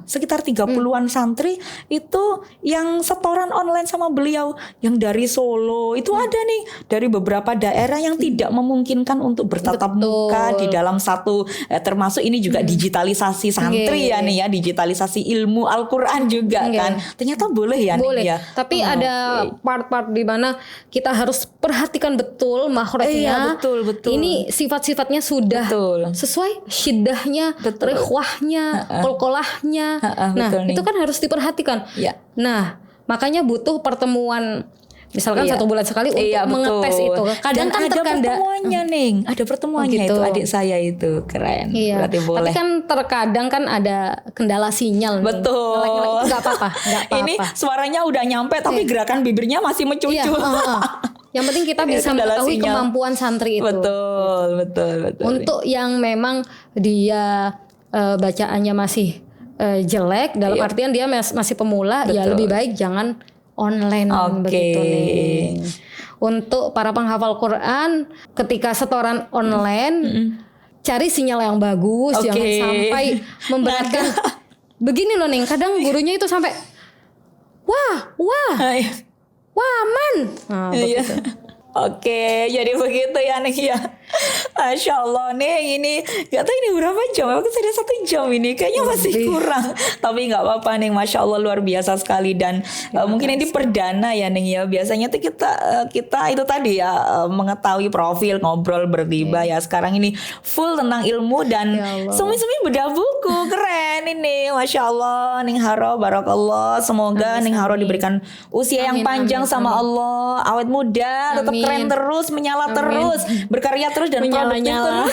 sekitar 30-an santri itu yang setoran online sama beliau, yang dari Solo itu ada nih, dari beberapa daerah yang tidak memungkinkan untuk bertatap muka di dalam satu, termasuk ini juga digitalisasi santri ya nih ya, digitalisasi ilmu Al-Quran juga kan, ternyata boleh ya nih ya. Tapi ada part-part di mana kita harus perhatikan betul makhrajnya. Betul. Ini sifat-sifatnya sudah sesuai syiddahnya, rikhwahnya, qalqalahnya. Nah, itu kan harus diperhatikan. Nah, makanya butuh pertemuan misalkan 1 bulan sekali untuk mengetes itu. Kadang kan ada pertemuannya nih, ada pertemuannya gitu. Itu adik saya itu keren. Berarti boleh. Tapi kan terkadang kan ada kendala sinyal. Betul. Itu nggak apa-apa. Ini suaranya udah nyampe tapi gerakan bibirnya masih mencucu. Yang penting kita bisa mengetahui kemampuan santri itu. Betul. Untuk yang memang dia bacaannya masih jelek, dalam artian dia masih pemula, ya lebih baik jangan online begitu nih. Untuk para penghafal Quran, ketika setoran online, cari sinyal yang bagus, jangan sampai memberatkan. Begini loh nih, kadang gurunya itu sampai wah man. Nah, Oke, jadi begitu ya nih ya. Masya Allah nih, ini gak tahu ini berapa jam. Aku sudah 1 jam ini, kayaknya masih kurang. Tapi gak apa-apa nih, Masya Allah luar biasa sekali. Dan mungkin ini perdana ya nih ya. Biasanya tuh kita itu tadi ya mengetahui profil, ngobrol, bergibah ya. Sekarang ini full tentang ilmu dan semi-semi bedah buku. Keren ini, Masya Allah. Ning Haro, barakallah. Semoga Ning Haro diberikan usia yang panjang sama Allah, awet muda, tetap keren terus, menyala terus, berkarya terus dan produktif terus.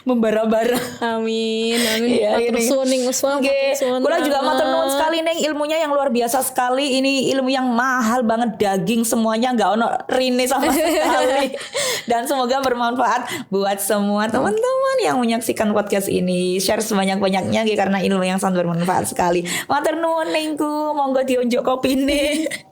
Membara-bara. Amin. Ya, Matur suwun ning Uswa. Kula juga matur nuwun sekali ning ilmunya yang luar biasa sekali. Ini ilmu yang mahal banget, daging semuanya, nggak ono rine sama sekali. Dan semoga bermanfaat buat semua teman-teman yang menyaksikan podcast ini. Share sebanyak-banyaknya karena ilmu yang sangat bermanfaat sekali. Matur nuwun ningku, monggo dionjuk kopi nih.